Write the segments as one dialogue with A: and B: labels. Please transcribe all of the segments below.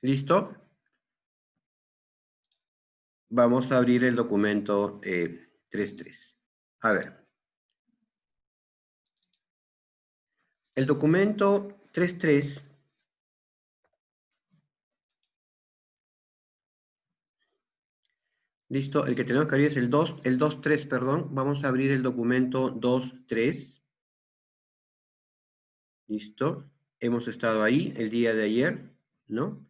A: ¿Listo? Vamos a abrir el documento 3.3. A ver. El documento 3.3 listo, el que tenemos que abrir es el 2.3, perdón. Vamos a abrir el documento 2.3. Listo. Hemos estado ahí el día de ayer, ¿no?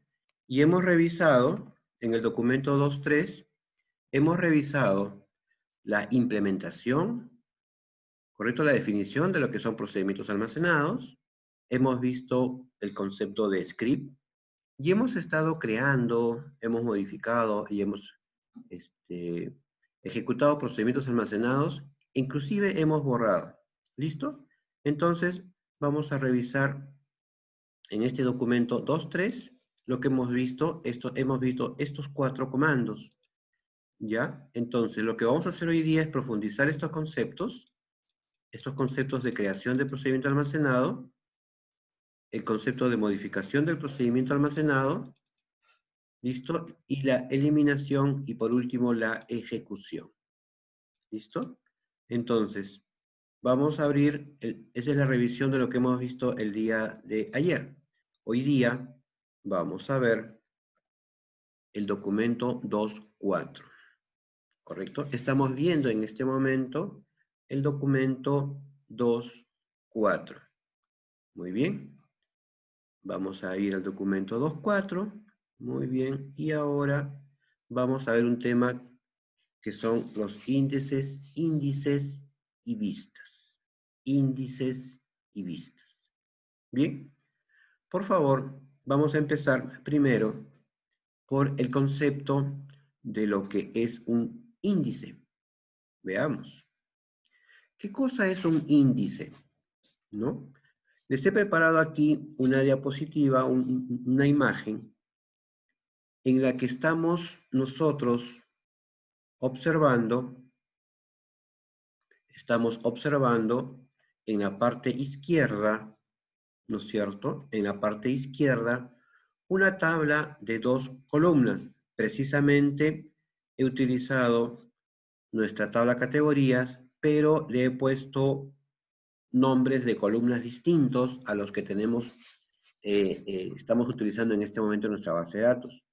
A: Y hemos revisado, en el documento 2.3, hemos revisado la implementación, correcto, la definición de lo que son procedimientos almacenados. Hemos visto el concepto de script y hemos estado creando, hemos modificado y hemos ejecutado procedimientos almacenados, inclusive hemos borrado. ¿Listo? Entonces, vamos a revisar en este documento 2.3 lo que hemos visto, hemos visto estos 4 comandos. ¿Ya? Entonces, lo que vamos a hacer hoy día es profundizar estos conceptos de creación de procedimiento almacenado, el concepto de modificación del procedimiento almacenado, ¿listo? Y la eliminación y por último la ejecución. ¿Listo? Entonces, vamos a abrir, esa es la revisión de lo que hemos visto el día de ayer. Hoy día vamos a ver el documento 2.4. ¿Correcto? Estamos viendo en este momento el documento 2.4. Muy bien. Vamos a ir al documento 2.4. Muy bien. Y ahora vamos a ver un tema que son los índices y vistas. Índices y vistas. Bien. Por favor, vamos a empezar primero por el concepto de lo que es un índice. Veamos. ¿Qué cosa es un índice? ¿No? Les he preparado aquí una diapositiva, una imagen, en la que estamos nosotros observando en la parte izquierda, ¿no es cierto? En la parte izquierda, una tabla de 2 columnas. Precisamente he utilizado nuestra tabla categorías, pero le he puesto nombres de columnas distintos a los que estamos utilizando en este momento en nuestra base de datos.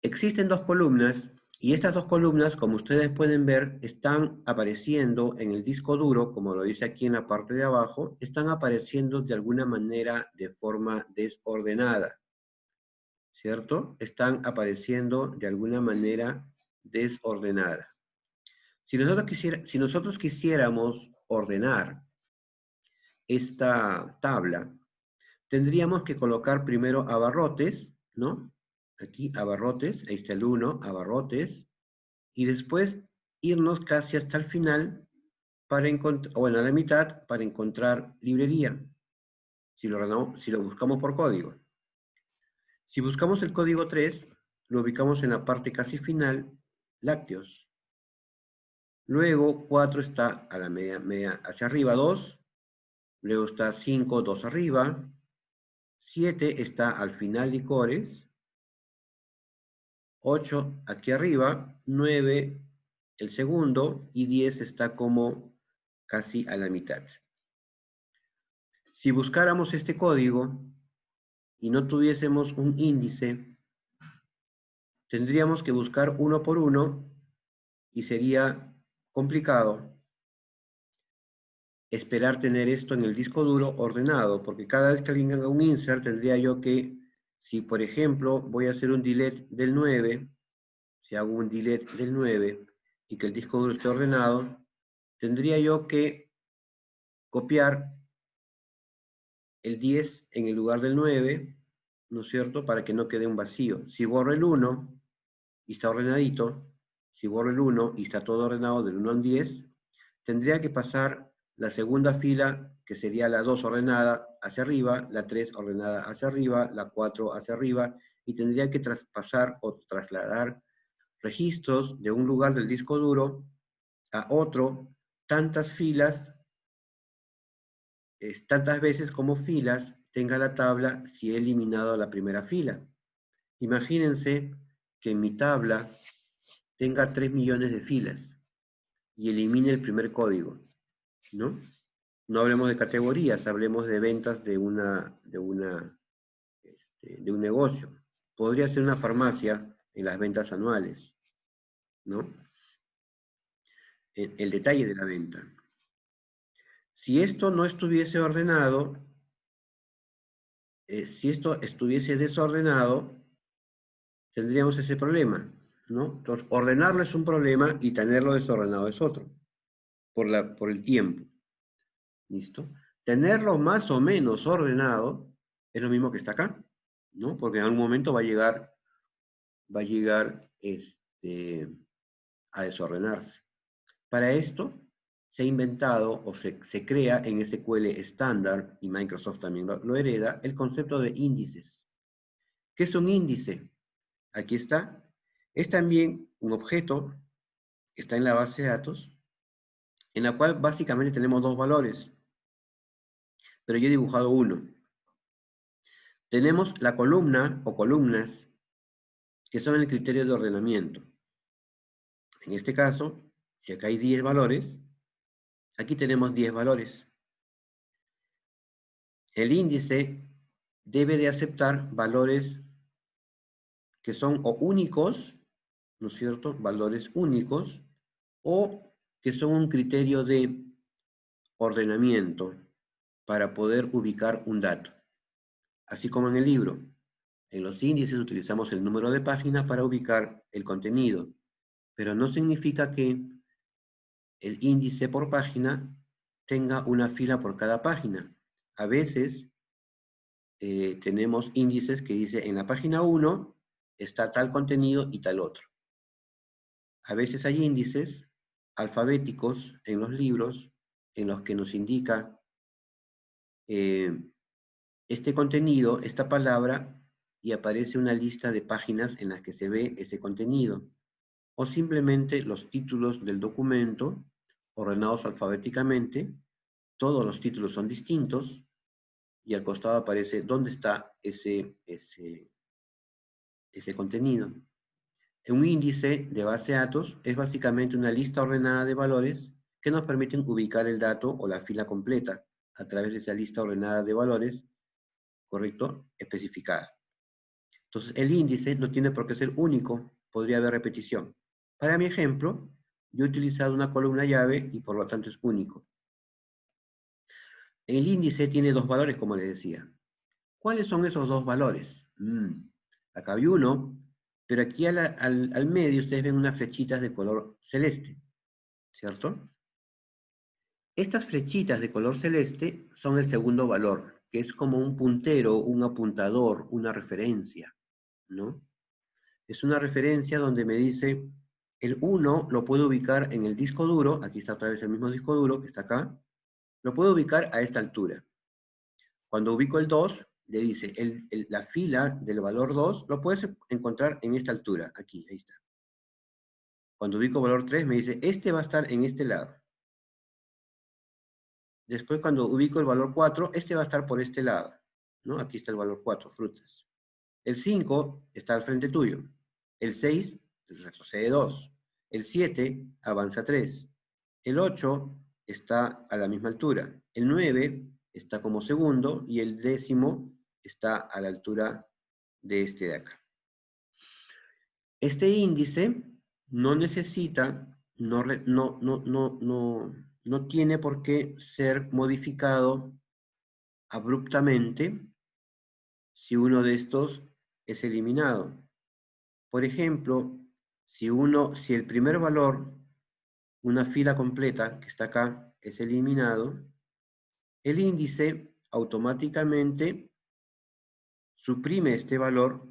A: Existen 2 columnas y estas 2 columnas, como ustedes pueden ver, están apareciendo en el disco duro, como lo dice aquí en la parte de abajo, están apareciendo de alguna manera de forma desordenada, ¿cierto? Están apareciendo de alguna manera desordenada. Si nosotros quisiéramos ordenar esta tabla, tendríamos que colocar primero abarrotes, ¿no? Aquí abarrotes, ahí está el 1, abarrotes, y después irnos casi hasta el final para encontrar, o bueno, a la mitad, para encontrar librería, si lo buscamos por código. Si buscamos el código 3, lo ubicamos en la parte casi final, lácteos. Luego 4 está a la media hacia arriba, 2, luego está 5, 2 arriba, 7 está al final licores, 8 aquí arriba, 9 el segundo y 10 está como casi a la mitad. Si buscáramos este código y no tuviésemos un índice, tendríamos que buscar uno por uno y sería complicado esperar tener esto en el disco duro ordenado, porque cada vez que alguien haga un insert tendría yo que, si por ejemplo voy a hacer un delete del 9, si hago un delete del 9 y que el disco duro esté ordenado, tendría yo que copiar el 10 en el lugar del 9, ¿no es cierto? Para que no quede un vacío. Si borro el 1 y está ordenadito, si borro el 1 y está todo ordenado del 1 al 10, tendría que pasar la segunda fila, que sería la 2 ordenada hacia arriba, la 3 ordenada hacia arriba, la 4 hacia arriba, y tendría que traspasar o trasladar registros de un lugar del disco duro a otro, tantas veces como filas tenga la tabla si he eliminado la primera fila. Imagínense que en mi tabla tenga 3 millones de filas y elimine el primer código, ¿no? No hablemos de categorías, hablemos de ventas de un negocio. Podría ser una farmacia en las ventas anuales, ¿no? El detalle de la venta. Si esto no estuviese ordenado, si esto estuviese desordenado, tendríamos ese problema, ¿no? Entonces, ordenarlo es un problema y tenerlo desordenado es otro, por el tiempo. ¿Listo? Tenerlo más o menos ordenado es lo mismo que está acá, ¿no? Porque en algún momento va a llegar a desordenarse. Para esto se ha inventado o se crea en SQL estándar, y Microsoft también lo hereda, el concepto de índices. ¿Qué es un índice? Aquí está. Es también un objeto que está en la base de datos, en la cual básicamente tenemos dos valores, pero yo he dibujado uno. Tenemos la columna o columnas, que son el criterio de ordenamiento. En este caso, si acá hay 10 valores, aquí tenemos 10 valores. El índice debe de aceptar valores que son o únicos, ¿no es cierto? Valores únicos, o que son un criterio de ordenamiento para poder ubicar un dato. Así como en el libro, en los índices utilizamos el número de página para ubicar el contenido, pero no significa que el índice por página tenga una fila por cada página. A veces tenemos índices que dice en la página 1 está tal contenido y tal otro. A veces hay índices alfabéticos en los libros en los que nos indica este contenido, esta palabra, y aparece una lista de páginas en las que se ve ese contenido. O simplemente los títulos del documento ordenados alfabéticamente, todos los títulos son distintos, y al costado aparece dónde está ese contenido. Un índice de base de datos es básicamente una lista ordenada de valores que nos permiten ubicar el dato o la fila completa a través de esa lista ordenada de valores, ¿correcto? Especificada. Entonces, el índice no tiene por qué ser único, podría haber repetición. Para mi ejemplo, yo he utilizado una columna llave y por lo tanto es único. El índice tiene dos valores, como les decía. ¿Cuáles son esos dos valores? Acá hay uno, pero aquí al medio ustedes ven unas flechitas de color celeste, ¿cierto? Estas flechitas de color celeste son el segundo valor, que es como un puntero, un apuntador, una referencia, ¿no? Es una referencia donde me dice, el 1 lo puedo ubicar en el disco duro, aquí está otra vez el mismo disco duro que está acá, lo puedo ubicar a esta altura. Cuando ubico el 2, le dice, la fila del valor 2 lo puedes encontrar en esta altura, aquí, ahí está. Cuando ubico valor 3, me dice, este va a estar en este lado. Después, cuando ubico el valor 4, este va a estar por este lado, ¿no? Aquí está el valor 4, frutas. El 5 está al frente tuyo. El 6 retrocede 2. El 7 avanza 3. El 8 está a la misma altura. El 9 está como segundo y el 10º está a la altura de este de acá. Este índice no necesita, no tiene por qué ser modificado abruptamente si uno de estos es eliminado. Por ejemplo, si el primer valor, una fila completa que está acá, es eliminado, el índice automáticamente suprime este valor,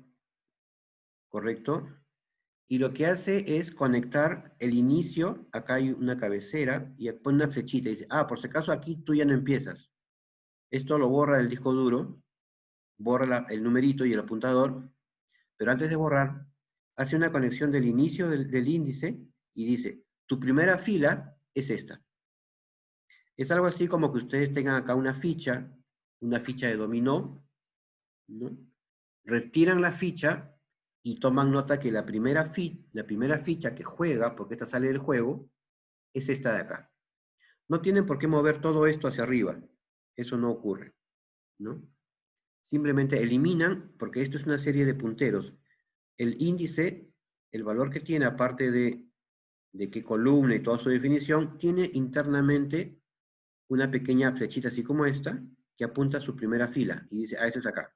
A: ¿correcto? Y lo que hace es conectar el inicio, acá hay una cabecera, y pone una flechita y dice, por si acaso aquí tú ya no empiezas. Esto lo borra el disco duro, borra el numerito y el apuntador, pero antes de borrar, hace una conexión del inicio del índice y dice, tu primera fila es esta. Es algo así como que ustedes tengan acá una ficha una ficha de dominó, ¿no? Retiran la ficha y toman nota que la primera ficha que juega, porque esta sale del juego, es esta de acá. No tienen por qué mover todo esto hacia arriba. Eso no ocurre, ¿no? Simplemente eliminan, porque esto es una serie de punteros. El índice, el valor que tiene, aparte de qué columna y toda su definición, tiene internamente una pequeña flechita así como esta, que apunta a su primera fila y dice, ese es acá.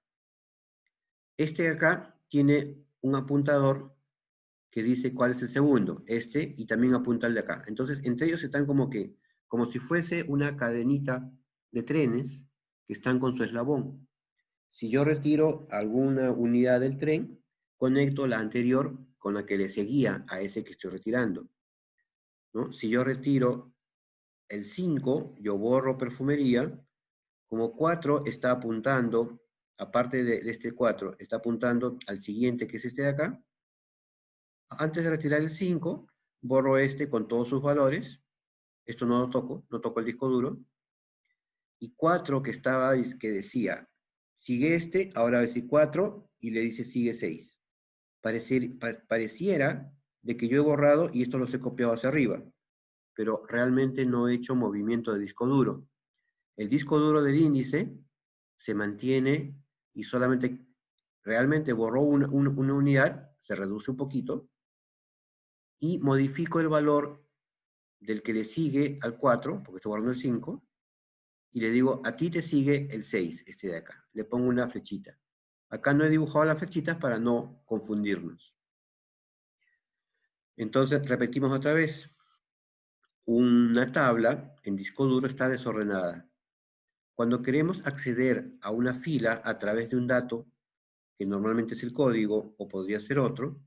A: Este de acá tiene un apuntador que dice cuál es el segundo, este, y también apunta al de acá. Entonces, entre ellos están como si fuese una cadenita de trenes que están con su eslabón. Si yo retiro alguna unidad del tren, conecto la anterior con la que le seguía a ese que estoy retirando, ¿no? Si yo retiro el 5, yo borro perfumería, como 4 está apuntando, aparte de este 4, está apuntando al siguiente, que es este de acá. Antes de retirar el 5, borro este con todos sus valores. Esto no lo toco, no toco el disco duro. Y 4 que decía, sigue este, ahora va a decir 4 y le dice sigue 6. Pareciera de que yo he borrado y esto los he copiado hacia arriba, pero realmente no he hecho movimiento de disco duro. El disco duro del índice se mantiene y solamente realmente borró una unidad, se reduce un poquito, y modifico el valor del que le sigue al 4, porque estoy borrando el 5, y le digo, a ti te sigue el 6, este de acá. Le pongo una flechita. Acá no he dibujado las flechitas para no confundirnos. Entonces, repetimos otra vez. Una tabla en disco duro está desordenada. Cuando queremos acceder a una fila a través de un dato, que normalmente es el código o podría ser otro,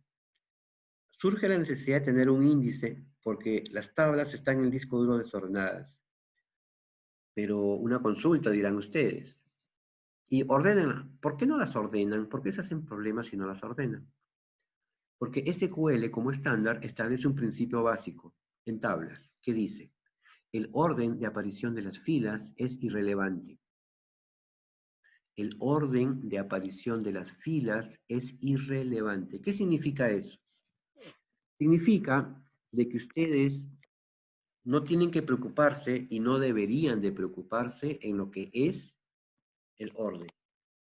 A: surge la necesidad de tener un índice porque las tablas están en el disco duro desordenadas. Pero una consulta, dirán ustedes. Y ordénenla. ¿Por qué no las ordenan? ¿Por qué se hacen problemas si no las ordenan? Porque SQL como estándar establece un principio básico en tablas que dice, el orden de aparición de las filas es irrelevante. El orden de aparición de las filas es irrelevante. ¿Qué significa eso? Significa de que ustedes no tienen que preocuparse y no deberían de preocuparse en lo que es el orden,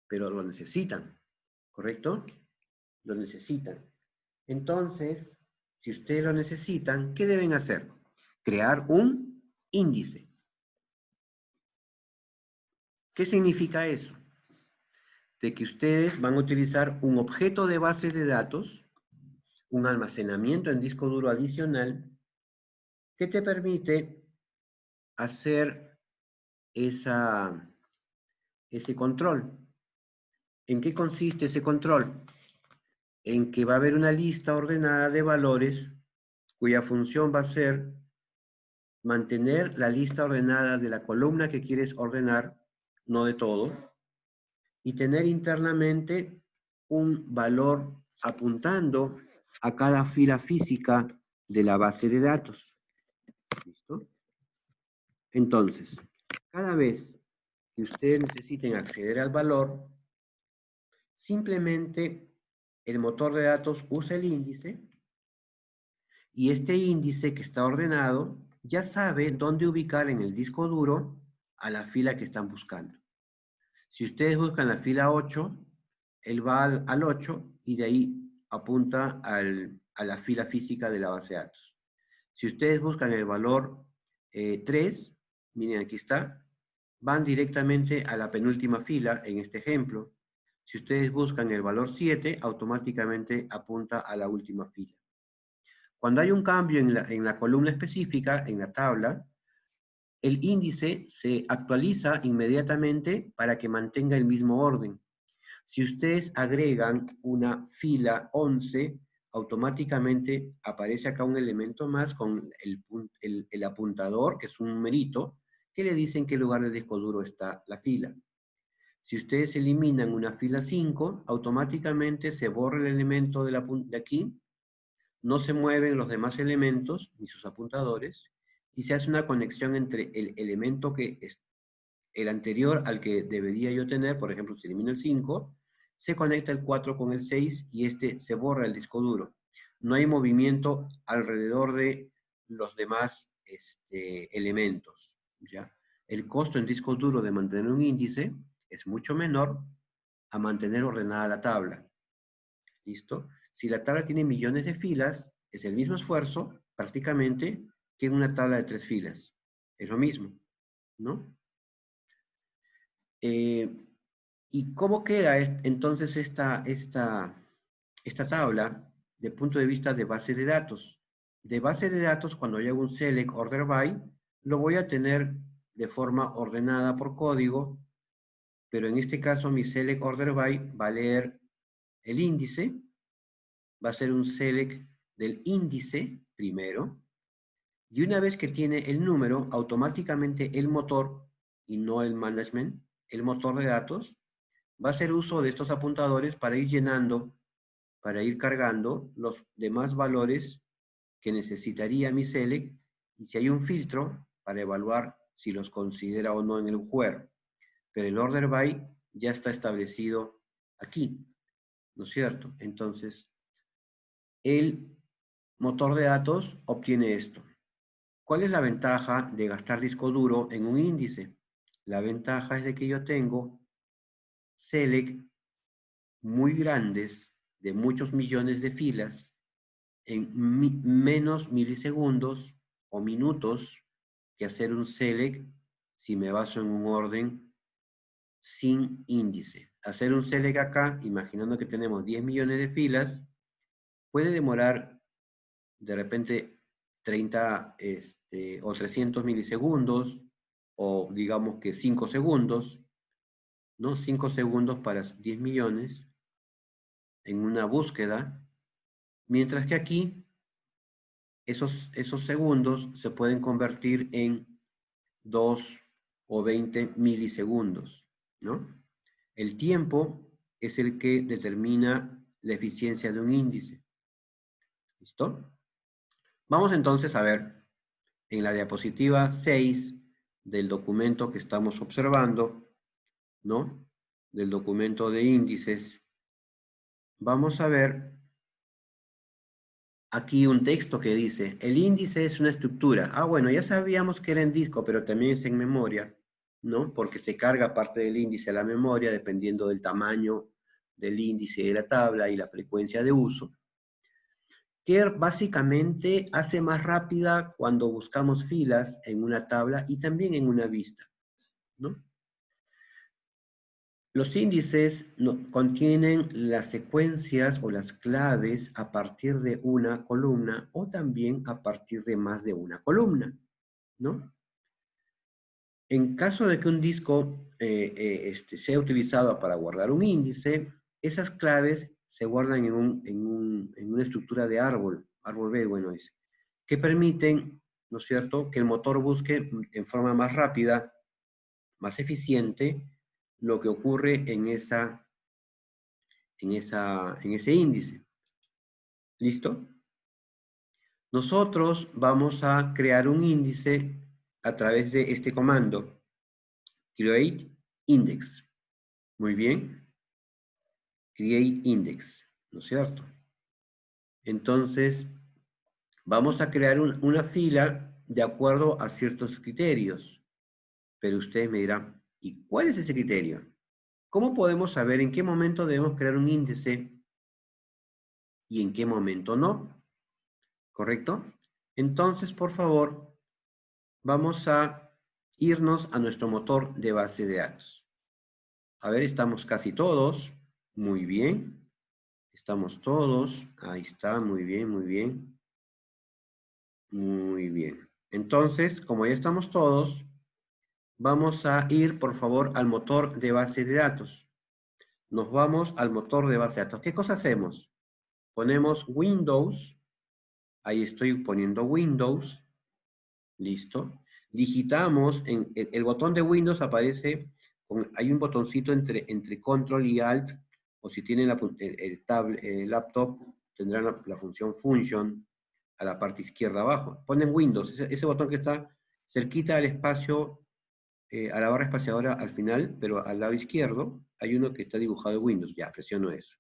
A: pero lo necesitan, ¿correcto? Lo necesitan. Entonces, si ustedes lo necesitan, ¿qué deben hacer? Crear un índice. ¿Qué significa eso? De que ustedes van a utilizar un objeto de base de datos, un almacenamiento en disco duro adicional, que te permite hacer ese control. ¿En qué consiste ese control? En que va a haber una lista ordenada de valores cuya función va a ser mantener la lista ordenada de la columna que quieres ordenar, no de todo, y tener internamente un valor apuntando a cada fila física de la base de datos. ¿Listo? Entonces, cada vez que ustedes necesiten acceder al valor, simplemente el motor de datos usa el índice y este índice que está ordenado ya sabe dónde ubicar en el disco duro a la fila que están buscando. Si ustedes buscan la fila 8, él va al 8 y de ahí apunta a la fila física de la base de datos. Si ustedes buscan el valor 3, miren aquí está, van directamente a la penúltima fila en este ejemplo. Si ustedes buscan el valor 7, automáticamente apunta a la última fila. Cuando hay un cambio en la columna específica, en la tabla, el índice se actualiza inmediatamente para que mantenga el mismo orden. Si ustedes agregan una fila 11, automáticamente aparece acá un elemento más con el apuntador, que es un numerito, que le dice en qué lugar del disco duro está la fila. Si ustedes eliminan una fila 5, automáticamente se borra el elemento de aquí, no se mueven los demás elementos, ni sus apuntadores, y se hace una conexión entre el elemento que el anterior al que debería yo tener, por ejemplo, si elimino el 5, se conecta el 4 con el 6 y este se borra el disco duro. No hay movimiento alrededor de los demás elementos, ¿ya? El costo en disco duro de mantener un índice es mucho menor a mantener ordenada la tabla. ¿Listo? Si la tabla tiene millones de filas, es el mismo esfuerzo, prácticamente, que en una tabla de 3 filas. Es lo mismo, ¿no? ¿Y cómo queda entonces esta tabla de punto de vista de base de datos? De base de datos, cuando yo hago un select order by, lo voy a tener de forma ordenada por código, pero en este caso mi select order by va a leer el índice, va a ser un select del índice primero, y una vez que tiene el número, automáticamente el motor, y no el management, el motor de datos, va a hacer uso de estos apuntadores para ir llenando, para ir cargando los demás valores que necesitaría mi select, y si hay un filtro, para evaluar si los considera o no en el where. Pero el order by ya está establecido aquí, ¿no es cierto? Entonces, el motor de datos obtiene esto. ¿Cuál es la ventaja de gastar disco duro en un índice? La ventaja es de que yo tengo select muy grandes, de muchos millones de filas, en menos milisegundos o minutos que hacer un select si me baso en un orden sin índice. Hacer un select acá, imaginando que tenemos 10 millones de filas, puede demorar de repente 30 o 300 milisegundos, o digamos que 5 segundos, ¿no? 5 segundos para 10 millones en una búsqueda, mientras que aquí esos segundos se pueden convertir en 2 o 20 milisegundos, ¿no? El tiempo es el que determina la eficiencia de un índice. ¿Listo? Vamos entonces a ver en la diapositiva 6 del documento que estamos observando, ¿no? Del documento de índices, vamos a ver aquí un texto que dice, el índice es una estructura. Ah, bueno, ya sabíamos que era en disco, pero también es en memoria, ¿no? Porque se carga parte del índice a la memoria dependiendo del tamaño del índice de la tabla y la frecuencia de uso, que básicamente hace más rápida cuando buscamos filas en una tabla y también en una vista, ¿no? Los índices contienen las secuencias o las claves a partir de una columna o también a partir de más de una columna, ¿no? En caso de que un disco sea utilizado para guardar un índice, esas claves se guardan en una estructura de árbol B, bueno, dice, que permiten, ¿no es cierto?, que el motor busque en forma más rápida, más eficiente, lo que ocurre en ese índice. ¿Listo? Nosotros vamos a crear un índice a través de este comando, create index. Muy bien. Create index, ¿no es cierto? Entonces, vamos a crear una fila de acuerdo a ciertos criterios. Pero ustedes me dirán, ¿y cuál es ese criterio? ¿Cómo podemos saber en qué momento debemos crear un índice y en qué momento no? ¿Correcto? Entonces, por favor, vamos a irnos a nuestro motor de base de datos. A ver, estamos casi todos. Muy bien. Estamos todos. Ahí está, muy bien, muy bien. Muy bien. Entonces, como ya estamos todos, vamos a ir, por favor, al motor de base de datos. Nos vamos al motor de base de datos. ¿Qué cosa hacemos? Ponemos Windows. Ahí estoy poniendo Windows. Listo. Digitamos, el botón de Windows aparece, hay un botoncito entre Control y Alt, o si tienen el laptop, tendrán la función Function a la parte izquierda abajo. Ponen Windows, ese botón que está cerquita del espacio a la barra espaciadora al final, pero al lado izquierdo hay uno que está dibujado en Windows. Ya, presiono eso.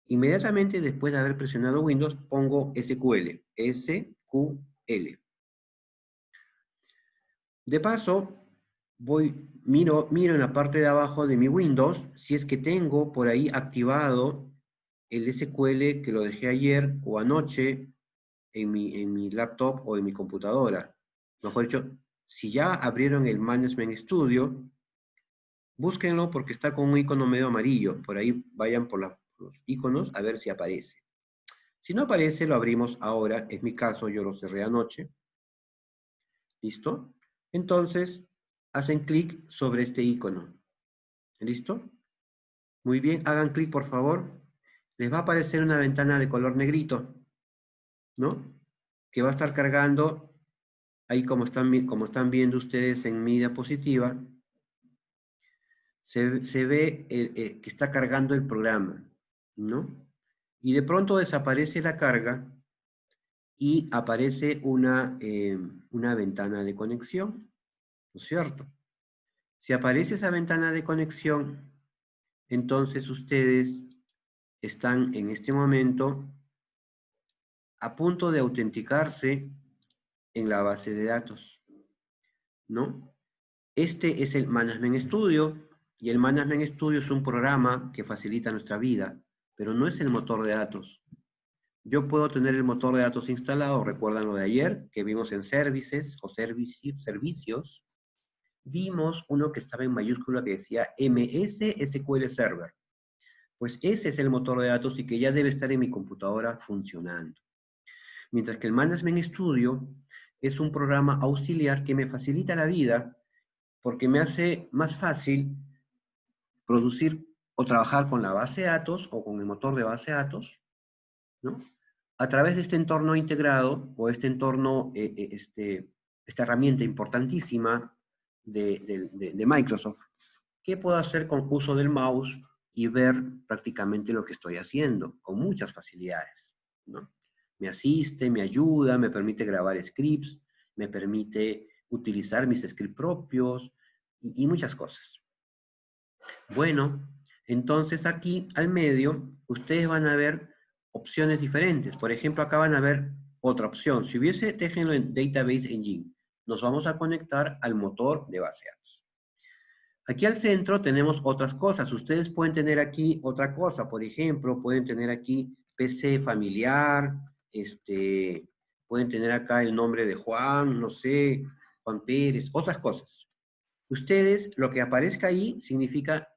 A: Inmediatamente después de haber presionado Windows, pongo SQL. SQL. De paso, miro en la parte de abajo de mi Windows si es que tengo por ahí activado el SQL que lo dejé ayer o anoche en mi laptop o en mi computadora. Mejor dicho, si ya abrieron el Management Studio, búsquenlo porque está con un icono medio amarillo. Por ahí vayan por los iconos a ver si aparece. Si no aparece, lo abrimos ahora. En mi caso, yo lo cerré anoche. ¿Listo? Entonces, hacen clic sobre este icono. ¿Listo? Muy bien, hagan clic por favor. Les va a aparecer una ventana de color negrito, ¿no? Que va a estar cargando, ahí como están viendo ustedes en mi diapositiva, se ve que está cargando el programa, ¿no? Y de pronto desaparece la carga y aparece una ventana de conexión, ¿no es cierto? Si aparece esa ventana de conexión, entonces ustedes están en este momento a punto de autenticarse en la base de datos, ¿no? Este es el Management Studio, y el Management Studio es un programa que facilita nuestra vida, pero no es el motor de datos. Yo puedo tener el motor de datos instalado, recuerdan lo de ayer, que vimos en Services o Servicios, vimos uno que estaba en mayúscula que decía MS SQL Server. Pues ese es el motor de datos y que ya debe estar en mi computadora funcionando. Mientras que el Management Studio es un programa auxiliar que me facilita la vida porque me hace más fácil producir o trabajar con la base de datos o con el motor de base de datos, ¿no? A través de este entorno integrado o este entorno, esta herramienta importantísima de Microsoft, que puedo hacer con uso del mouse y ver prácticamente lo que estoy haciendo con muchas facilidades, ¿no? Me asiste, me ayuda, me permite grabar scripts, me permite utilizar mis scripts propios y muchas cosas. Bueno, entonces aquí al medio ustedes van a ver opciones diferentes. Por ejemplo, acá van a ver otra opción. Si hubiese, déjenlo en Database Engine. Nos vamos a conectar al motor de base de datos. Aquí al centro tenemos otras cosas. Ustedes pueden tener aquí otra cosa. Por ejemplo, pueden tener aquí PC familiar, pueden tener acá el nombre de Juan, no sé, Juan Pérez, otras cosas. Ustedes, lo que aparezca ahí significa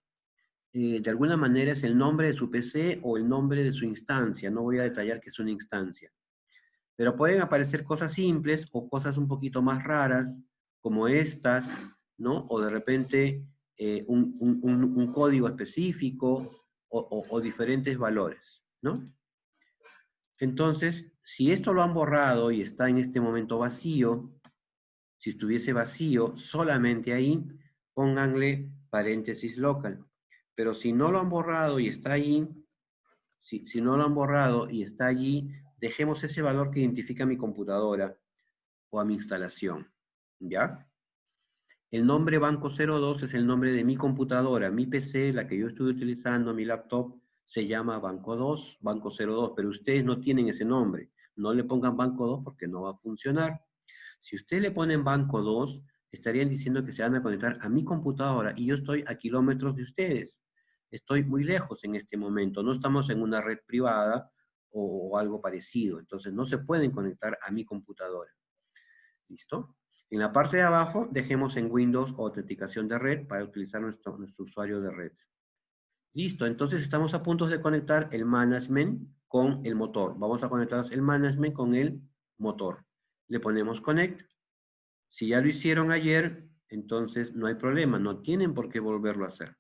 A: de alguna manera es el nombre de su PC o el nombre de su instancia. No voy a detallar qué es una instancia. Pero pueden aparecer cosas simples o cosas un poquito más raras, como estas, ¿no? O de repente un código específico o diferentes valores, ¿no? Entonces, si esto lo han borrado y está en este momento vacío, si estuviese vacío, solamente ahí pónganle paréntesis local. Pero si no lo han borrado y está allí, si no lo han borrado y está allí, dejemos ese valor que identifica a mi computadora o a mi instalación, ¿ya? El nombre Banco02 es el nombre de mi computadora, mi PC, la que yo estoy utilizando, mi laptop, se llama Banco2, Banco02, pero ustedes no tienen ese nombre. No le pongan Banco2 porque no va a funcionar. Si ustedes le ponen Banco2, estarían diciendo que se van a conectar a mi computadora y yo estoy a kilómetros de ustedes. Estoy muy lejos en este momento, no estamos en una red privada o algo parecido, entonces no se pueden conectar a mi computadora. ¿Listo? En la parte de abajo dejemos en Windows autenticación de red para utilizar nuestro usuario de red. Listo, entonces estamos a punto de conectar el management con el motor. Vamos a conectar el management con el motor. Le ponemos connect. Si ya lo hicieron ayer, entonces no hay problema, no tienen por qué volverlo a hacer.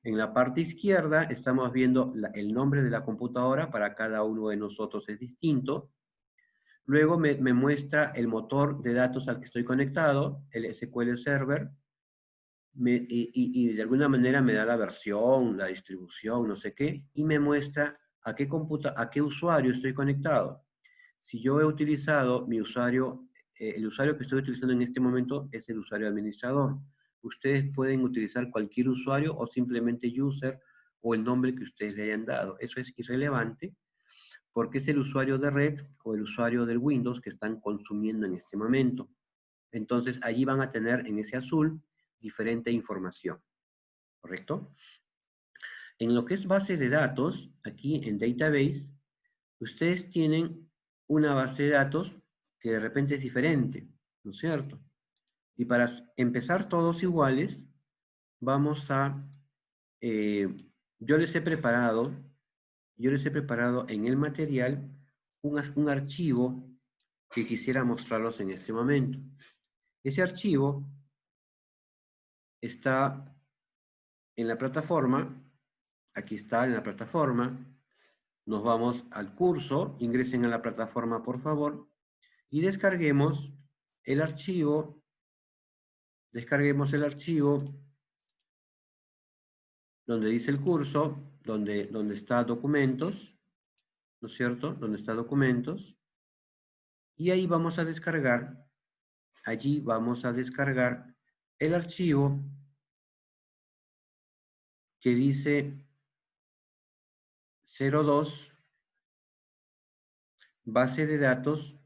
A: En la parte izquierda estamos viendo el nombre de la computadora, para cada uno de nosotros es distinto. Luego me muestra el motor de datos al que estoy conectado, el SQL Server, y de alguna manera me da la versión, la distribución, no sé qué, y me muestra a qué usuario estoy conectado. Si yo he utilizado mi usuario, el usuario que estoy utilizando en este momento es el usuario administrador. ustedes pueden utilizar cualquier usuario o simplemente user o el nombre que ustedes le hayan dado. Eso es irrelevante porque es el usuario de red o el usuario del Windows que están consumiendo en este momento. Entonces, allí van a tener en ese azul diferente información, ¿correcto? En lo que es base de datos, aquí en Database, ustedes tienen una base de datos que de repente es diferente, ¿no es cierto? Y para empezar todos iguales, vamos a, yo les he preparado en el material un archivo que quisiera mostrarlos en este momento. Ese archivo está en la plataforma, aquí está en la plataforma, nos vamos al curso, ingresen a la plataforma por favor, y descarguemos el archivo donde dice el curso, donde está documentos, ¿no es cierto? Donde está documentos, y ahí vamos a descargar, allí vamos a descargar el archivo que dice 02, base de datos,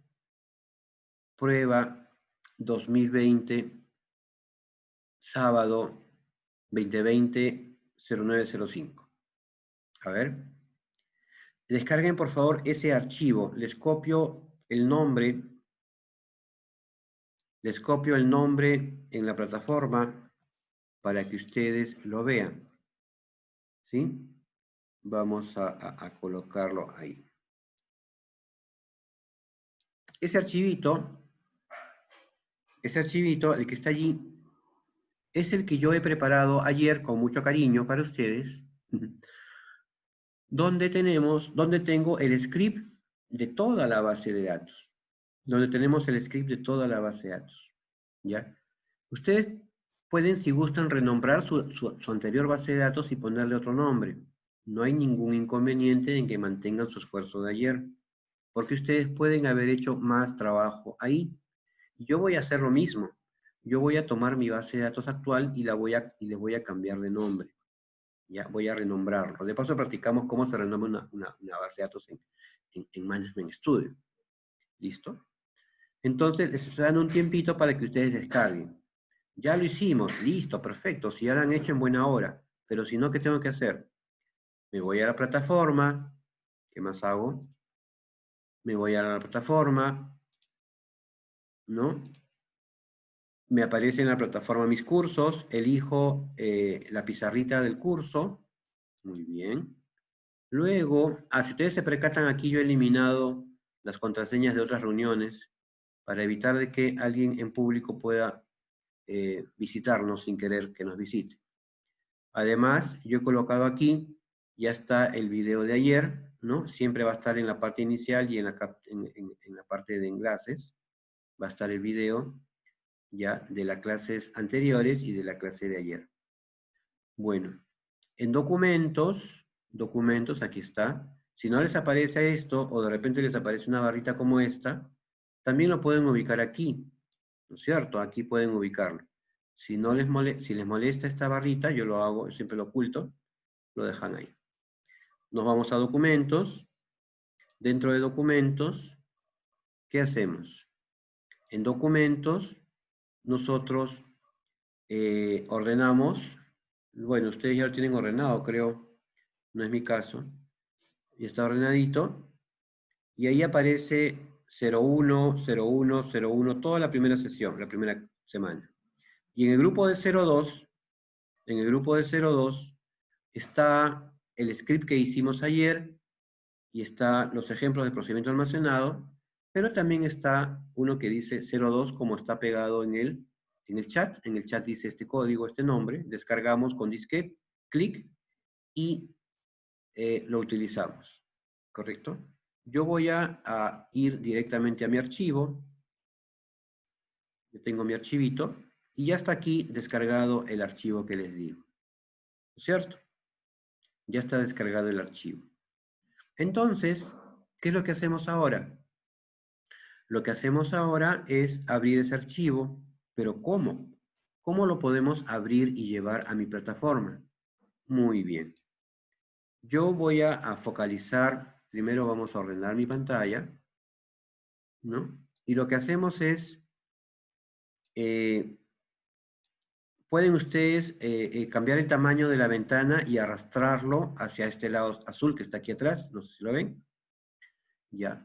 A: prueba 2020, sábado 2020-0905. A ver. Descarguen por favor ese archivo. Les copio el nombre en la plataforma para que ustedes lo vean. ¿Sí? Vamos a colocarlo ahí. Ese archivito, el que está allí, es el que yo he preparado ayer con mucho cariño para ustedes, donde tengo el script de toda la base de datos. Donde tenemos el script de toda la base de datos. ¿Ya? Ustedes pueden, si gustan, renombrar su anterior base de datos y ponerle otro nombre. No hay ningún inconveniente en que mantengan su esfuerzo de ayer, porque ustedes pueden haber hecho más trabajo ahí. Yo voy a hacer lo mismo. Yo voy a tomar mi base de datos actual y le voy a cambiar de nombre. Ya voy a renombrarlo. De paso practicamos cómo se renombra una base de datos en Management Studio. ¿Listo? Entonces, les dan un tiempito para que ustedes descarguen. Ya lo hicimos, listo, perfecto. Si ya lo han hecho en buena hora. Pero si no, ¿qué tengo que hacer? Me voy a la plataforma. ¿Qué más hago? Me voy a la plataforma. ¿No? Me aparece en la plataforma mis cursos. Elijo la pizarrita del curso. Muy bien. Luego, si ustedes se percatan, aquí yo he eliminado las contraseñas de otras reuniones para evitar de que alguien en público pueda visitarnos sin querer que nos visite. Además, yo he colocado aquí, ya está el video de ayer, ¿no? Siempre va a estar en la parte inicial y en la parte de enlaces, va a estar el video ya de las clases anteriores y de la clase de ayer. Bueno, en documentos, aquí está. Si no les aparece esto, o de repente les aparece una barrita como esta, también lo pueden ubicar aquí, ¿no es cierto? Aquí pueden ubicarlo. Si les molesta esta barrita, yo lo hago, siempre lo oculto, lo dejan ahí. Nos vamos a documentos. Dentro de documentos, ¿qué hacemos? En documentos, nosotros ordenamos, bueno, ustedes ya lo tienen ordenado, creo, no es mi caso, ya está ordenadito, y ahí aparece 01, 01, 01, toda la primera sesión, la primera semana. Y en el grupo de 02, está el script que hicimos ayer, y está los ejemplos de procedimiento almacenado, pero también está uno que dice 02 como está pegado en el chat. En el chat dice este código, este nombre, descargamos con disquete, clic, y lo utilizamos, ¿correcto? Yo voy a ir directamente a mi archivo. Yo tengo mi archivito, y ya está aquí descargado el archivo que les digo, ¿no es cierto? Ya está descargado el archivo. Entonces, ¿qué es lo que hacemos ahora? Lo que hacemos ahora es abrir ese archivo, pero ¿cómo? ¿Cómo lo podemos abrir y llevar a mi plataforma? Muy bien. Yo voy a focalizar, primero vamos a ordenar mi pantalla, ¿no? Y lo que hacemos es, pueden ustedes cambiar el tamaño de la ventana y arrastrarlo hacia este lado azul que está aquí atrás, no sé si lo ven, ya.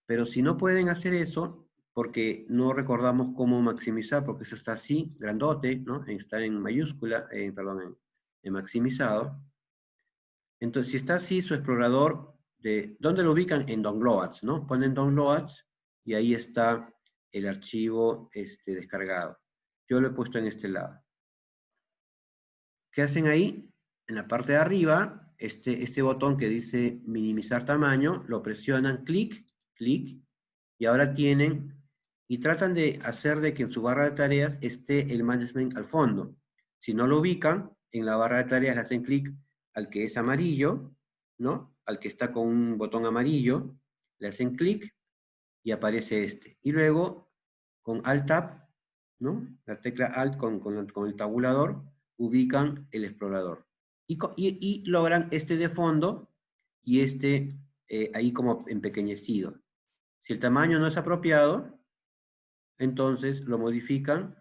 A: Pero si no pueden hacer eso, porque no recordamos cómo maximizar, porque eso está así, grandote, ¿no? Está en mayúscula, perdón, en maximizado. Entonces, si está así, su explorador, ¿dónde lo ubican? En downloads, ¿no? Ponen downloads y ahí está el archivo descargado. Yo lo he puesto en este lado. ¿Qué hacen ahí? En la parte de arriba, este botón que dice minimizar tamaño, lo presionan, clic, clic, y ahora tienen, y tratan de hacer de que en su barra de tareas esté el management al fondo. Si no lo ubican, en la barra de tareas le hacen clic al que es amarillo, ¿no? Al que está con un botón amarillo, le hacen clic y aparece este. Y luego, con Alt-Tab, ¿no? La tecla Alt con el tabulador, ubican el explorador. Y logran este de fondo y ahí como empequeñecido. Si el tamaño no es apropiado, entonces lo modifican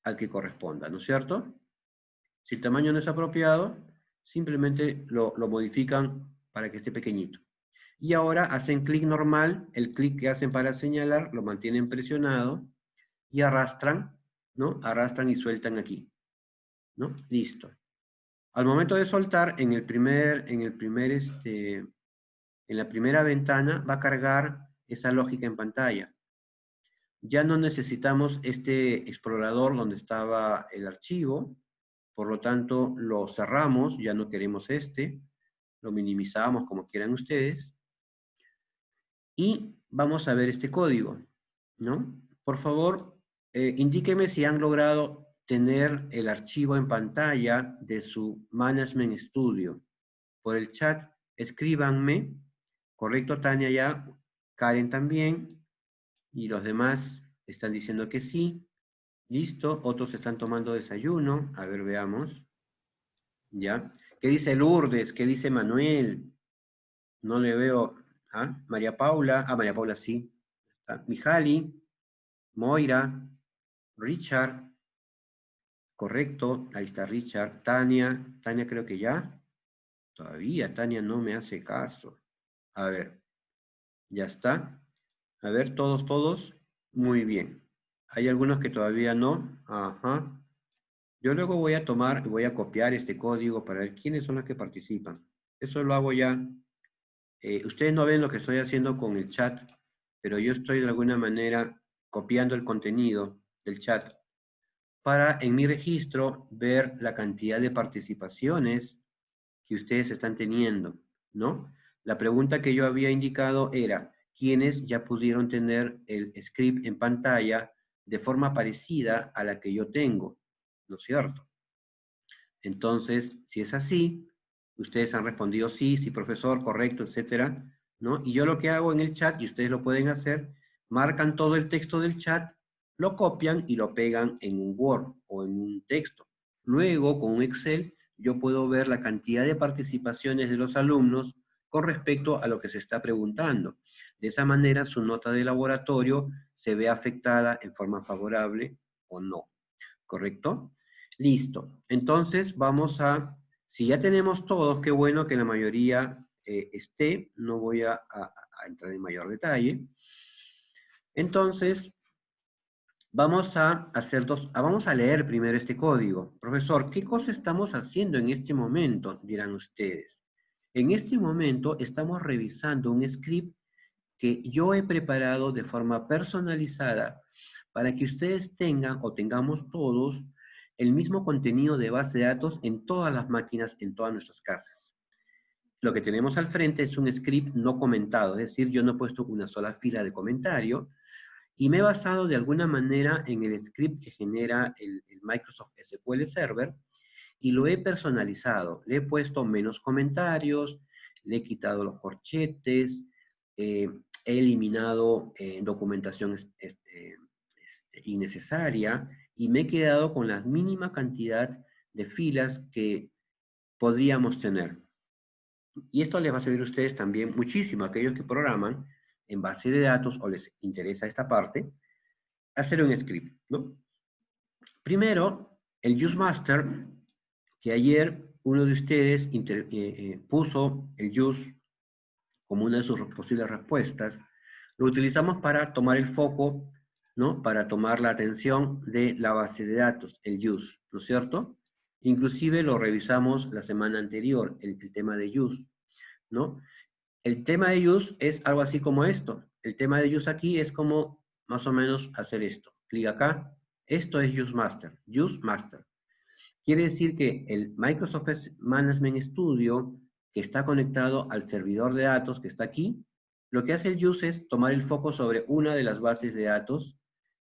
A: al que corresponda, ¿no es cierto? Si el tamaño no es apropiado, simplemente lo modifican para que esté pequeñito. Y ahora hacen clic normal, el clic que hacen para señalar, lo mantienen presionado y arrastran, ¿no? Arrastran y sueltan aquí, ¿no? Listo. Al momento de soltar, en la primera ventana va a cargar esa lógica en pantalla. Ya no necesitamos este explorador donde estaba el archivo, por lo tanto lo cerramos, ya no queremos lo minimizamos como quieran ustedes, y vamos a ver este código, ¿no? Por favor, indíqueme si han logrado tener el archivo en pantalla de su Management Studio. Por el chat, escríbanme, correcto Tania ya, Karen también, y los demás están diciendo que sí. Listo, otros están tomando desayuno. A ver, veamos. ¿Ya? ¿Qué dice Lourdes? ¿Qué dice Manuel? No le veo. ¿Ah? María Paula. Ah, María Paula sí. Está. Mijali, Moira, Richard. Correcto, ahí está Richard. Tania. Tania creo que ya. Todavía Tania no me hace caso. A ver, ya está. A ver, todos. Muy bien. Hay algunos que todavía no. Ajá. Yo luego voy a tomar y voy a copiar este código para ver quiénes son los que participan. Eso lo hago ya. Ustedes no ven lo que estoy haciendo con el chat, pero yo estoy de alguna manera copiando el contenido del chat para en mi registro ver la cantidad de participaciones que ustedes están teniendo, ¿no? La pregunta que yo había indicado era, ¿quiénes ya pudieron tener el script en pantalla de forma parecida a la que yo tengo? ¿No es cierto? Entonces, si es así, ustedes han respondido sí, sí, profesor, correcto, etcétera, ¿no? Y yo lo que hago en el chat, y ustedes lo pueden hacer, marcan todo el texto del chat, lo copian y lo pegan en un Word o en un texto. Luego, con un Excel, yo puedo ver la cantidad de participaciones de los alumnos con respecto a lo que se está preguntando. De esa manera, su nota de laboratorio se ve afectada en forma favorable o no. ¿Correcto? Listo. Entonces si ya tenemos todos, qué bueno que la mayoría esté, no voy a entrar en mayor detalle. Entonces, vamos vamos a leer primero este código. Profesor, ¿qué cosa estamos haciendo en este momento? Dirán ustedes. En este momento estamos revisando un script que yo he preparado de forma personalizada para que ustedes tengan o tengamos todos el mismo contenido de base de datos en todas las máquinas, en todas nuestras casas. Lo que tenemos al frente es un script no comentado, es decir, yo no he puesto una sola fila de comentario y me he basado de alguna manera en el script que genera el Microsoft SQL Server y lo he personalizado. Le he puesto menos comentarios, le he quitado los corchetes, he eliminado documentación innecesaria y me he quedado con la mínima cantidad de filas que podríamos tener. Y esto les va a servir a ustedes también muchísimo, a aquellos que programan en base de datos o les interesa esta parte, hacer un script, ¿no? Primero, el useMaster, que ayer uno de ustedes puso el use como una de sus posibles respuestas, lo utilizamos para tomar el foco, ¿no? Para tomar la atención de la base de datos, el use, ¿no es cierto? Inclusive lo revisamos la semana anterior, el tema de use, ¿no? El tema de use es algo así como esto. El tema de use aquí es como más o menos hacer esto. Clic acá. Esto es use master. Use master. Quiere decir que el Microsoft Management Studio, que está conectado al servidor de datos que está aquí, lo que hace el use es tomar el foco sobre una de las bases de datos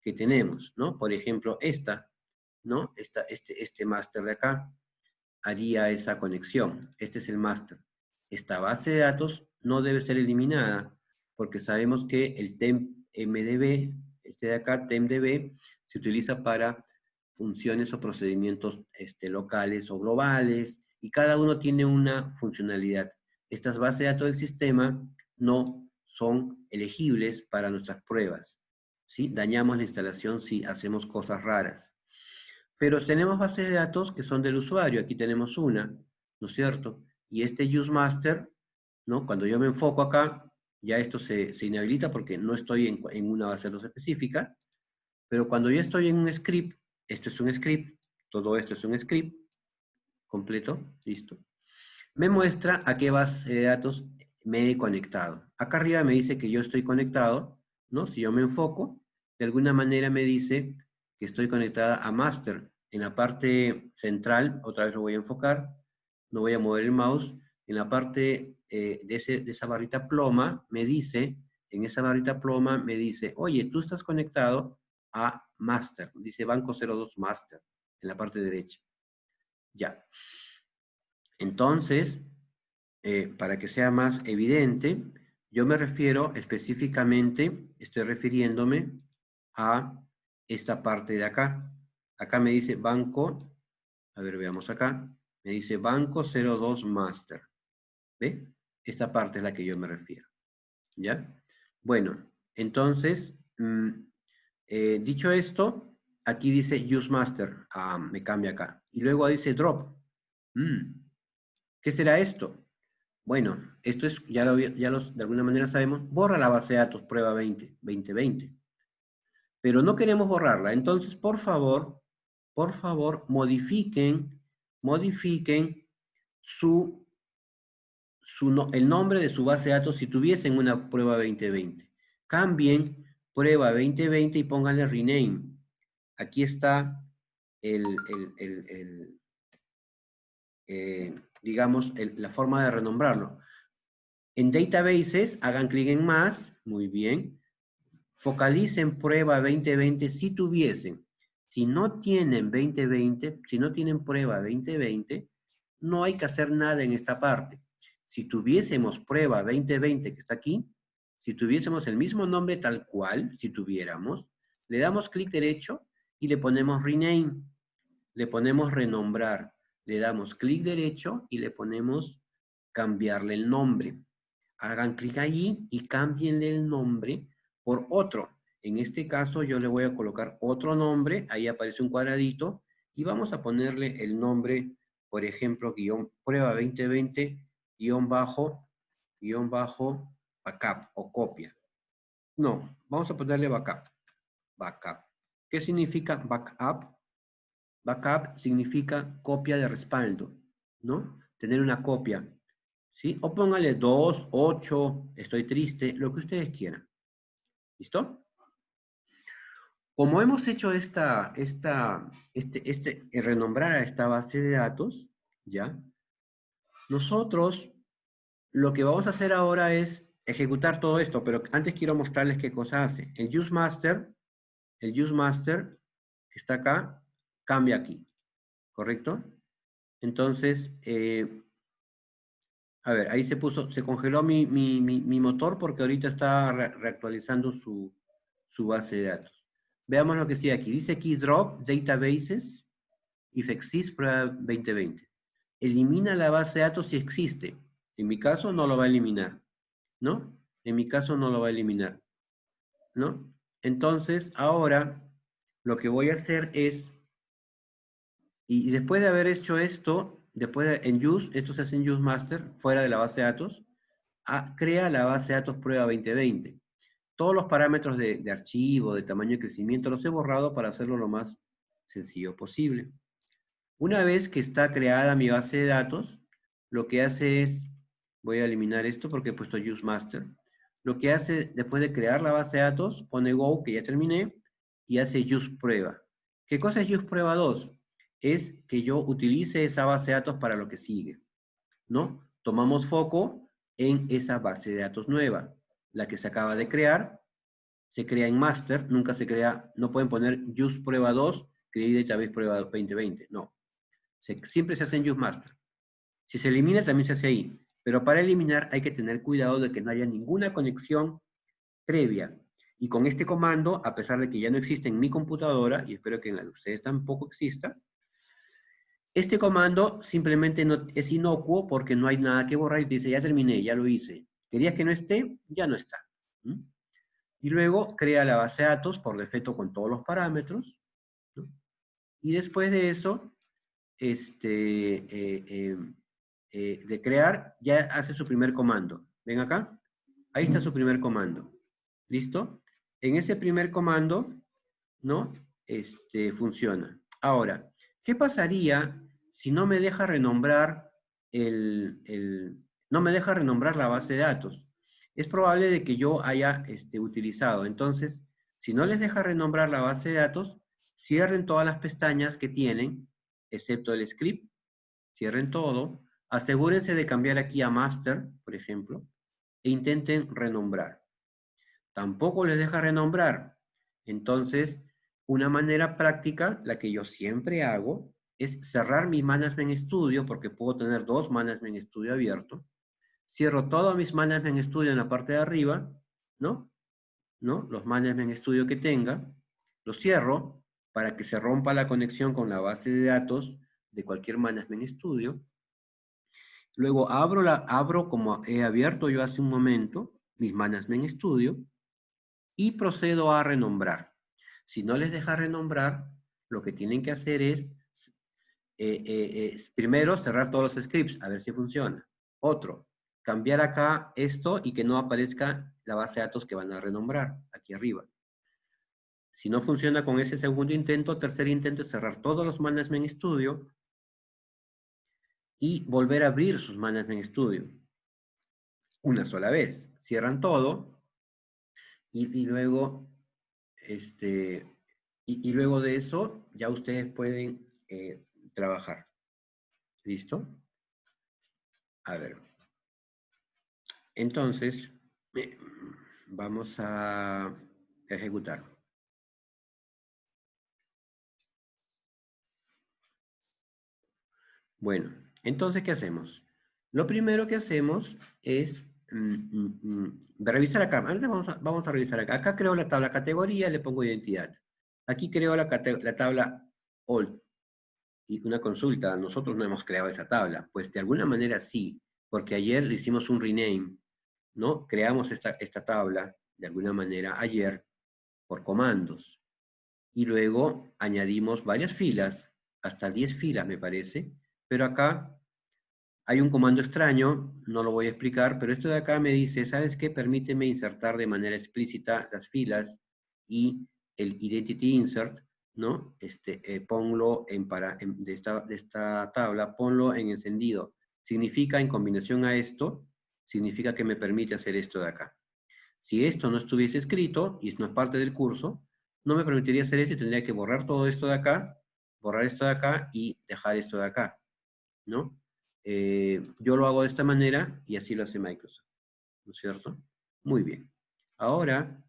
A: que tenemos, ¿no? Por ejemplo, esta, ¿no? Este master de acá haría esa conexión. Este es el master. Esta base de datos no debe ser eliminada porque sabemos que el TempMDB, este de acá, TempDB, se utiliza para funciones o procedimientos locales o globales y cada uno tiene una funcionalidad. Estas bases de datos del sistema no son elegibles para nuestras pruebas, ¿sí? Dañamos la instalación si hacemos cosas raras. Pero tenemos bases de datos que son del usuario. Aquí tenemos una, ¿no es cierto? Y este useMaster, ¿no? Cuando yo me enfoco acá, ya esto se inhabilita porque no estoy en una base de datos específica. Pero cuando yo estoy en un script, esto es un script, todo esto es un script completo, listo. Me muestra a qué base de datos me he conectado. Acá arriba me dice que yo estoy conectado, ¿no? Si yo me enfoco, de alguna manera me dice que estoy conectada a master. En la parte central, otra vez lo voy a enfocar, no voy a mover el mouse, en la parte de esa barrita ploma me dice, en esa barrita ploma me dice, oye, tú estás conectado a master, dice banco 02 master, en la parte derecha. Ya. Entonces, para que sea más evidente, yo me refiero específicamente, estoy refiriéndome a esta parte de acá. Acá me dice banco, a ver, veamos acá, me dice banco 02 master. ¿Ve? Esta parte es la que yo me refiero. ¿Ya? Bueno, entonces, dicho esto, aquí dice use master. Ah, me cambia acá. Y luego dice drop. ¿Qué será esto? Bueno, esto es, de alguna manera sabemos, borra la base de datos prueba 2020. Pero no queremos borrarla. Entonces, por favor, modifiquen el nombre de su base de datos si tuviesen una prueba 2020. Cambien prueba 2020 y pónganle rename. Aquí está digamos, la forma de renombrarlo. En databases, hagan clic en más, muy bien. Focalicen prueba 2020 si tuviesen. Si no tienen 2020, si no tienen prueba 2020, no hay que hacer nada en esta parte. Si tuviésemos prueba 2020 que está aquí, si tuviésemos el mismo nombre tal cual, si tuviéramos, le damos clic derecho y le ponemos rename, le ponemos renombrar, le damos clic derecho y le ponemos cambiarle el nombre. Hagan clic allí y cámbienle el nombre por otro. En este caso yo le voy a colocar otro nombre, ahí aparece un cuadradito, y vamos a ponerle el nombre, por ejemplo, prueba 2020, guión bajo, backup o copia. No, vamos a ponerle backup. Backup. ¿Qué significa backup? Backup significa copia de respaldo, ¿no? Tener una copia. ¿Sí? O póngale 2, 8, estoy triste, lo que ustedes quieran. ¿Listo? Como hemos hecho renombrar a esta base de datos, ¿ya? Nosotros lo que vamos a hacer ahora es ejecutar todo esto, pero antes quiero mostrarles qué cosa hace. El useMaster que está acá, cambia aquí, ¿correcto? Entonces, a ver, ahí se congeló mi motor porque ahorita está reactualizando su base de datos. Veamos lo que sigue aquí. Dice aquí drop databases if exists prueba 2020. Elimina la base de datos si existe. En mi caso no lo va a eliminar, ¿no? En mi caso no lo va a eliminar, ¿no? Entonces, ahora lo que voy a hacer es, y después de haber hecho esto, en use, esto se hace en use master, fuera de la base de datos, crea la base de datos prueba 2020. Todos los parámetros de archivo, de tamaño de crecimiento, los he borrado para hacerlo lo más sencillo posible. Una vez que está creada mi base de datos, lo que hace es, voy a eliminar esto porque he puesto use master. Lo que hace, después de crear la base de datos, pone go, que ya terminé, y hace use prueba. ¿Qué cosa es use prueba 2? Es que yo utilice esa base de datos para lo que sigue, ¿no? Tomamos foco en esa base de datos nueva, la que se acaba de crear, se crea en master, nunca se crea, no pueden poner use prueba 2, create database prueba 2020, no. Siempre se hace en use master. Si se elimina, también se hace ahí. Pero para eliminar hay que tener cuidado de que no haya ninguna conexión previa. Y con este comando, a pesar de que ya no existe en mi computadora, y espero que en la de ustedes tampoco exista, este comando simplemente no, es inocuo porque no hay nada que borrar y te dice, ya terminé, ya lo hice. ¿Querías que no esté? Ya no está. ¿Mm? Y luego crea la base de datos por defecto con todos los parámetros, ¿no? Y después de eso, de crear, ya hace su primer comando. ¿Ven acá? Ahí está su primer comando. ¿Listo? En ese primer comando, ¿no? Funciona. Ahora, ¿qué pasaría si no me deja renombrar no me deja renombrar la base de datos? Es probable de que yo haya utilizado. Entonces, si no les deja renombrar la base de datos, cierren todas las pestañas que tienen, excepto el script, cierren todo, asegúrense de cambiar aquí a master, por ejemplo, e intenten renombrar. Tampoco les deja renombrar. Entonces, una manera práctica, la que yo siempre hago, es cerrar mi Management Studio, porque puedo tener dos Management Studio abiertos. Cierro todos mis Management Studio en la parte de arriba, ¿no? Los Management Studio que tenga, los cierro para que se rompa la conexión con la base de datos de cualquier Management Studio. Luego abro como he abierto yo hace un momento, mis Management Studio, y procedo a renombrar. Si no les deja renombrar, lo que tienen que hacer es primero cerrar todos los scripts, a ver si funciona. Otro, cambiar acá esto y que no aparezca la base de datos que van a renombrar, aquí arriba. Si no funciona con ese segundo intento, tercer intento es cerrar todos los Management Studio y volver a abrir sus Management Studio. Una sola vez. Cierran todo y luego, y luego de eso ya ustedes pueden trabajar. ¿Listo? A ver. Entonces, vamos a ejecutar. Bueno, entonces, ¿qué hacemos? Lo primero que hacemos es revisar acá. Antes vamos a revisar acá. Acá creo la tabla categoría, le pongo identidad. Aquí creo la tabla all. Y una consulta, nosotros no hemos creado esa tabla. Pues de alguna manera sí, porque ayer le hicimos un rename, ¿no? Creamos esta tabla, de alguna manera, ayer, por comandos. Y luego añadimos varias filas, hasta 10 filas me parece, pero acá hay un comando extraño, no lo voy a explicar, pero esto de acá me dice, ¿sabes qué? Permíteme insertar de manera explícita las y el identity insert, ¿no? Ponlo de esta tabla, ponlo en encendido. Significa, en combinación a esto, significa que me permite hacer esto de acá. Si esto no estuviese escrito, y no es parte del curso, no me permitiría hacer eso y tendría que borrar todo esto de acá, borrar esto de acá y dejar esto de acá, ¿no? Yo lo hago de esta manera y así lo hace Microsoft, ¿no es cierto? Muy bien. Ahora,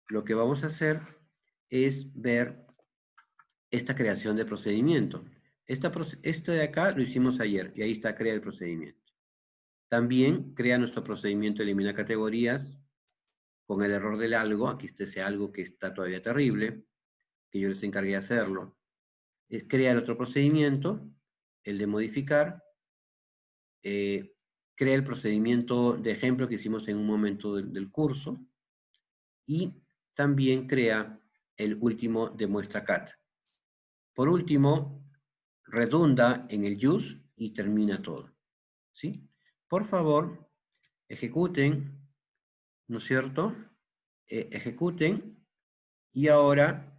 A: lo que vamos a hacer es ver esta creación de procedimiento. Esto de acá lo hicimos ayer y ahí está crea el procedimiento. También crea nuestro procedimiento elimina categorías con el error del algo, aquí está ese algo que está todavía terrible, que yo les encargué de hacerlo, es crear otro procedimiento, el de modificar, crea el procedimiento de ejemplo que hicimos en un momento del curso, y también crea el último de muestra cat. Por último, redunda en el use y termina todo. ¿Sí? Por favor, ejecuten, ¿no es cierto? Ejecuten, y ahora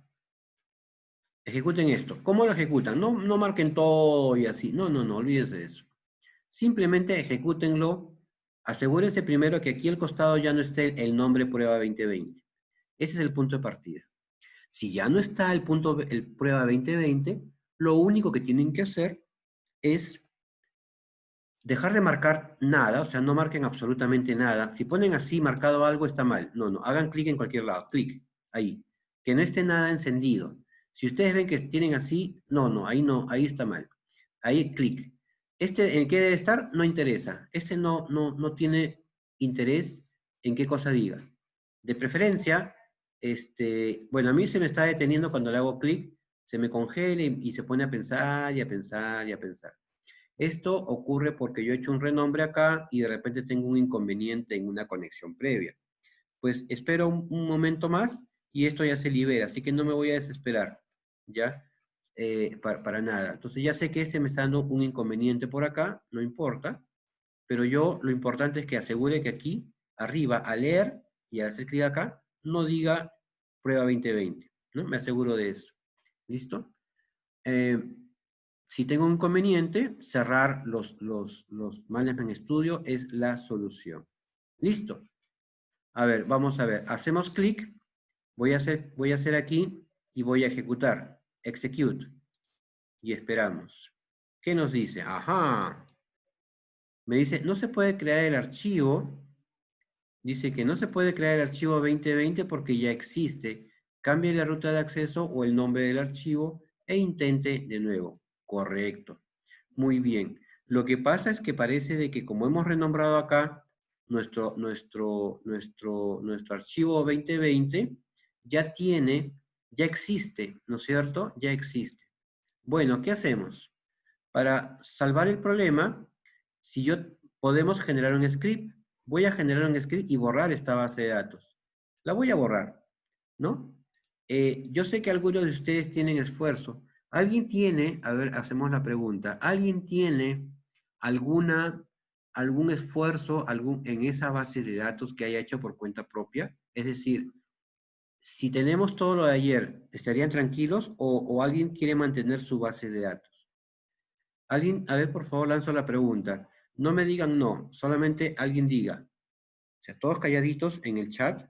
A: ejecuten esto. ¿Cómo lo ejecutan? No, no marquen todo y así. No, no, no, olvídense de eso. Simplemente ejecútenlo. Asegúrense primero que aquí al costado ya no esté el nombre prueba 2020. Ese es el punto de partida. Si ya no está el prueba 2020, lo único que tienen que hacer es dejar de marcar nada, o sea, no marquen absolutamente nada. Si ponen así marcado algo, está mal. No, no, hagan clic en cualquier lado, clic, ahí. Que no esté nada encendido. Si ustedes ven que tienen así, no, no, ahí está mal. Ahí, clic. ¿En qué debe estar? No interesa. No tiene interés en qué cosa diga. De preferencia, bueno, a mí se me está deteniendo cuando le hago clic, se me congela y se pone a pensar y a pensar y a pensar. Esto ocurre porque yo he hecho un renombre acá y de repente tengo un inconveniente en una conexión previa. Pues espero un momento más y esto ya se libera, así que no me voy a desesperar, ¿ya? Para nada. Entonces ya sé que este me está dando un inconveniente por acá, no importa, pero yo lo importante es que asegure que aquí, arriba, al leer y al hacer clic acá, no diga prueba 2020, ¿no? Me aseguro de eso. ¿Listo? Si tengo un inconveniente, cerrar los Management Studio es la solución. ¿Listo? A ver, vamos a ver. Hacemos clic. Voy a hacer aquí y voy a ejecutar. Execute. Y esperamos. ¿Qué nos dice? Ajá. Me dice, no se puede crear el archivo. Dice que no se puede crear el archivo 2020 porque ya existe. Cambie la ruta de acceso o el nombre del archivo e intente de nuevo. Correcto. Muy bien. Lo que pasa es que parece de que como hemos renombrado acá nuestro archivo 2020, ya existe, ¿no es cierto? Ya existe. Bueno, ¿qué hacemos? Para salvar el problema, podemos generar un script. Voy a generar un script y borrar esta base de datos. La voy a borrar, ¿no? Yo sé que algunos de ustedes tienen esfuerzo. ¿Alguien tiene, a ver, hacemos la pregunta, ¿alguien tiene algún esfuerzo en esa base de datos que haya hecho por cuenta propia? Es decir, si tenemos todo lo de ayer, ¿estarían tranquilos o alguien quiere mantener su base de datos? Alguien, a ver, por favor, lanzo la pregunta. No me digan no, solamente alguien diga. O sea, todos calladitos en el chat.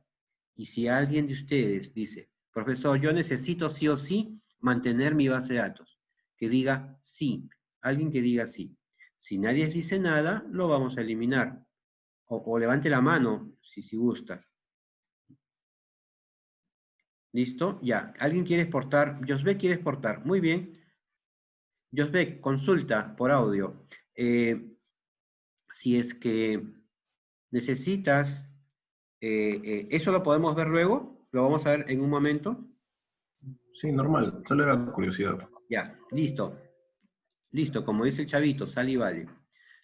A: Y si alguien de ustedes dice, profesor, yo necesito sí o sí mantener mi base de datos, que diga sí. Alguien que diga sí. Si nadie dice nada, lo vamos a eliminar. O levante la mano, si gusta. ¿Listo? Ya. ¿Alguien quiere exportar? Josbe quiere exportar. Muy bien. Josbe, consulta por audio. Si es que necesitas, eso lo podemos ver luego, lo vamos a ver en un momento.
B: Sí, normal, solo era curiosidad.
A: Ya, listo. Listo, como dice el chavito, sale y vale.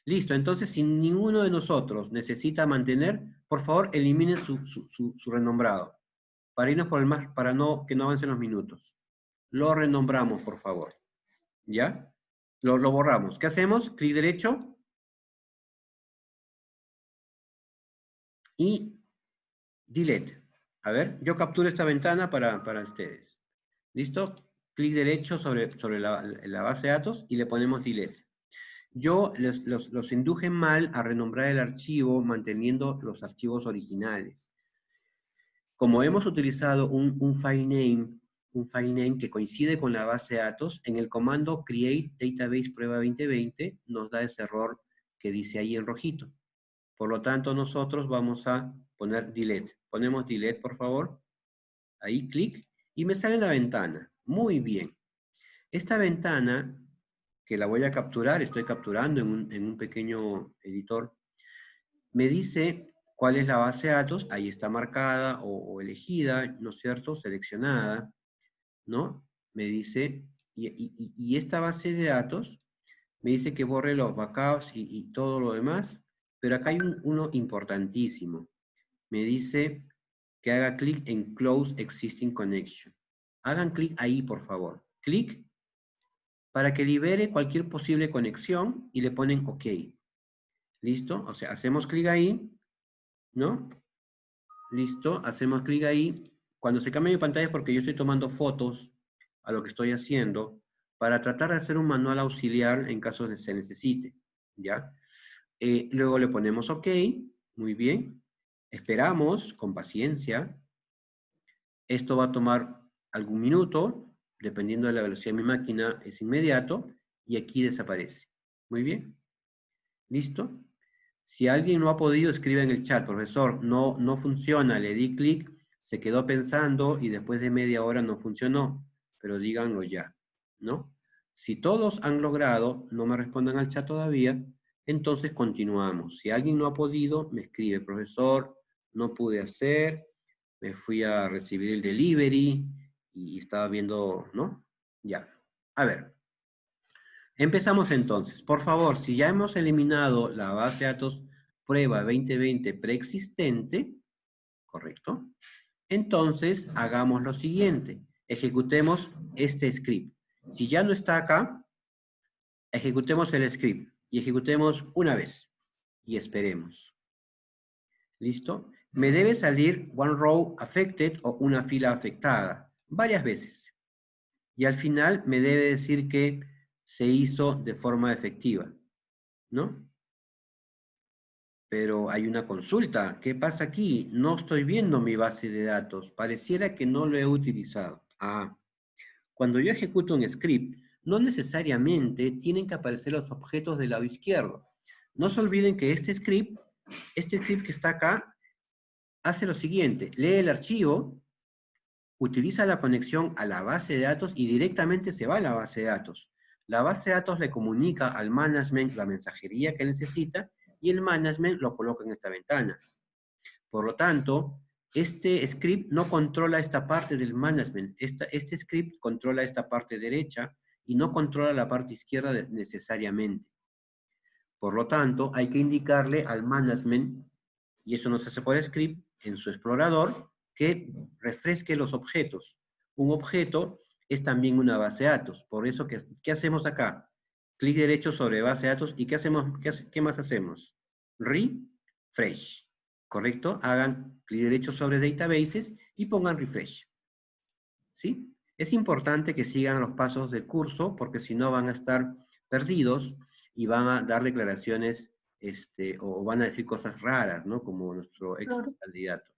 A: Listo, entonces si ninguno de nosotros necesita mantener, por favor eliminen su renombrado. Para irnos por el más, que no avancen los minutos. Lo renombramos, por favor. ¿Ya? Lo borramos. ¿Qué hacemos? Clic derecho. Y delete. A ver, yo capturo esta ventana para ustedes. ¿Listo? Clic derecho sobre la base de datos y le ponemos delete. Yo los induje mal a renombrar el archivo manteniendo los archivos originales. Como hemos utilizado un file name que coincide con la base de datos, en el comando create database prueba 2020 nos da ese error que dice ahí en rojito. Por lo tanto, nosotros vamos a poner delete. Ponemos delete, por favor. Ahí, clic, y me sale la ventana. Muy bien. Esta ventana, que la voy a capturar, estoy capturando en un pequeño editor, me dice ¿Cuál es la base de datos? Ahí está marcada o elegida, ¿no es cierto? Seleccionada, ¿no? Me dice, y esta base de datos me dice que borre los backups y todo lo demás, pero acá hay uno importantísimo. Me dice que haga clic en Close Existing Connection. Hagan clic ahí, por favor. Clic para que libere cualquier posible conexión y le ponen OK. ¿Listo? O sea, hacemos clic ahí, ¿no? Listo, hacemos clic ahí. Cuando se cambia mi pantalla es porque yo estoy tomando fotos a lo que estoy haciendo para tratar de hacer un manual auxiliar en caso de se necesite, ¿ya? Luego le ponemos OK, muy bien. Esperamos con paciencia. Esto va a tomar algún minuto, dependiendo de la velocidad de mi máquina, es inmediato, y aquí desaparece. Muy bien. ¿Listo? Si alguien no ha podido, escribe en el chat, profesor, no funciona, le di clic, se quedó pensando y después de media hora no funcionó, pero díganlo ya, ¿no? Si todos han logrado, no me respondan al chat todavía, entonces continuamos. Si alguien no ha podido, me escribe, profesor, no pude hacer, me fui a recibir el delivery y estaba viendo, ¿no? Ya. A ver. Empezamos entonces. Por favor, si ya hemos eliminado la base de datos prueba 2020 preexistente, ¿correcto? Entonces, hagamos lo siguiente. Ejecutemos este script. Si ya no está acá, ejecutemos el script. Y ejecutemos una vez. Y esperemos. ¿Listo? Me debe salir one row affected o una fila afectada. Varias veces. Y al final me debe decir que se hizo de forma efectiva, ¿no? Pero hay una consulta. ¿Qué pasa aquí? No estoy viendo mi base de datos. Pareciera que no lo he utilizado. Ah, cuando yo ejecuto un script, no necesariamente tienen que aparecer los objetos del lado izquierdo. No se olviden que este script que está acá, hace lo siguiente. Lee el archivo, utiliza la conexión a la base de datos y directamente se va a la base de datos. La base de datos le comunica al management la mensajería que necesita y el management lo coloca en esta ventana. Por lo tanto, este script no controla esta parte del management. Este script controla esta parte derecha y no controla la parte izquierda necesariamente. Por lo tanto, hay que indicarle al management, y eso no se hace por script, en su explorador, que refresque los objetos. Un objeto es también una base de datos. Por eso, ¿qué hacemos acá? Clic derecho sobre base de datos, ¿y qué hacemos? ¿Qué más hacemos? Refresh. ¿Correcto? Hagan clic derecho sobre databases y pongan refresh. ¿Sí? Es importante que sigan los pasos del curso, porque si no van a estar perdidos y van a dar declaraciones o van a decir cosas raras, ¿no? Como nuestro ex
C: Profesor,
A: candidato.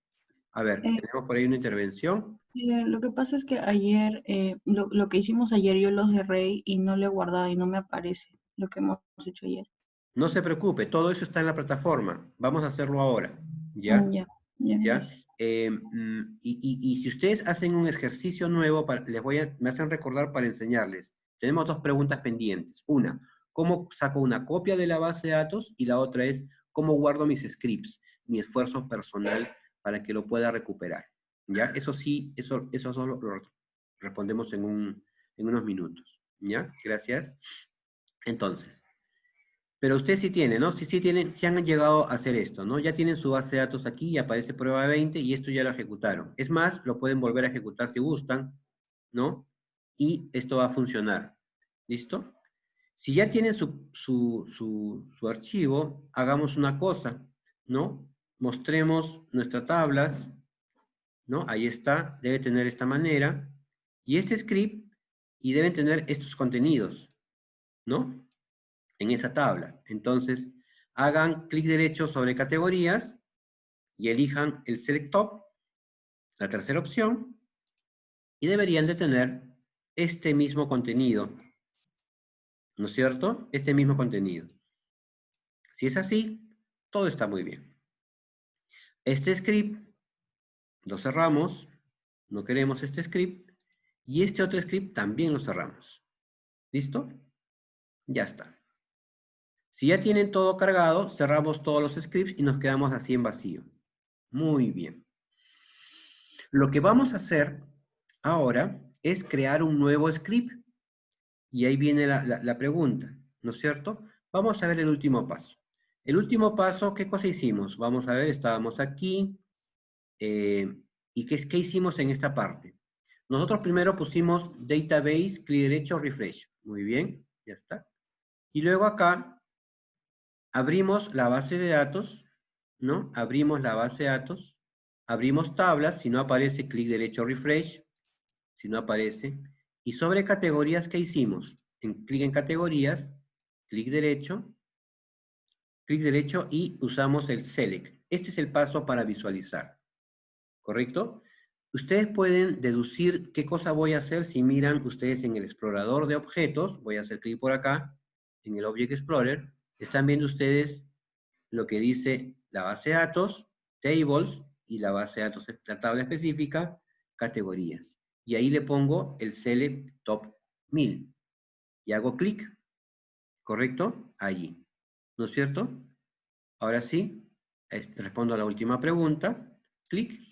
A: A ver,
C: eh,
A: tenemos por ahí una intervención.
C: lo que pasa es que ayer, lo que hicimos ayer yo lo cerré y no lo he guardado y no me aparece lo que hemos hecho ayer.
A: No se preocupe, todo eso está en la plataforma. Vamos a hacerlo ahora, ¿ya?
C: Ya, ya,
A: ¿Ya?
C: gracias.
A: Y si ustedes hacen un ejercicio nuevo, me hacen recordar para enseñarles. Tenemos dos preguntas pendientes. Una, ¿cómo saco una copia de la base de datos? Y la otra es, ¿cómo guardo mis scripts, mi esfuerzo personal para que lo pueda recuperar? ¿Ya? Eso sí, eso solo lo respondemos en unos minutos. ¿Ya? Gracias. Entonces, pero usted sí tiene, ¿no? Sí tienen, sí han llegado a hacer esto, ¿no? Ya tienen su base de datos aquí y aparece prueba 20 y esto ya lo ejecutaron. Es más, lo pueden volver a ejecutar si gustan, ¿no? Y esto va a funcionar. ¿Listo? Si ya tienen su archivo, hagamos una cosa, ¿no? Mostremos nuestras tablas, ¿no? Ahí está, debe tener esta manera. Y este script, y deben tener estos contenidos, ¿no? En esa tabla. Entonces, hagan clic derecho sobre categorías y elijan el Select Top, la tercera opción, y deberían de tener este mismo contenido, ¿no es cierto? Este mismo contenido. Si es así, todo está muy bien. Este script lo cerramos, no queremos este script, y este otro script también lo cerramos. ¿Listo? Ya está. Si ya tienen todo cargado, cerramos todos los scripts y nos quedamos así en vacío. Muy bien. Lo que vamos a hacer ahora es crear un nuevo script. Y ahí viene la pregunta, ¿no es cierto? Vamos a ver el último paso. El último paso, ¿qué cosa hicimos? Vamos a ver, estábamos aquí. ¿Y qué hicimos en esta parte? Nosotros primero pusimos database, clic derecho, refresh. Muy bien, ya está. Y luego acá abrimos la base de datos, ¿no? Abrimos la base de datos, abrimos tablas, si no aparece, clic derecho, refresh, si no aparece. Y sobre categorías, ¿qué hicimos? Clic en categorías, clic derecho y usamos el select. Este es el paso para visualizar, ¿correcto? Ustedes pueden deducir qué cosa voy a hacer si miran ustedes en el explorador de objetos. Voy a hacer clic por acá, en el Object Explorer. Están viendo ustedes lo que dice la base de datos, tables, y la base de datos, la tabla específica, categorías. Y ahí le pongo el select top 1000. Y hago clic, ¿correcto? Allí. ¿No es cierto? Ahora sí, respondo a la última pregunta. Clic.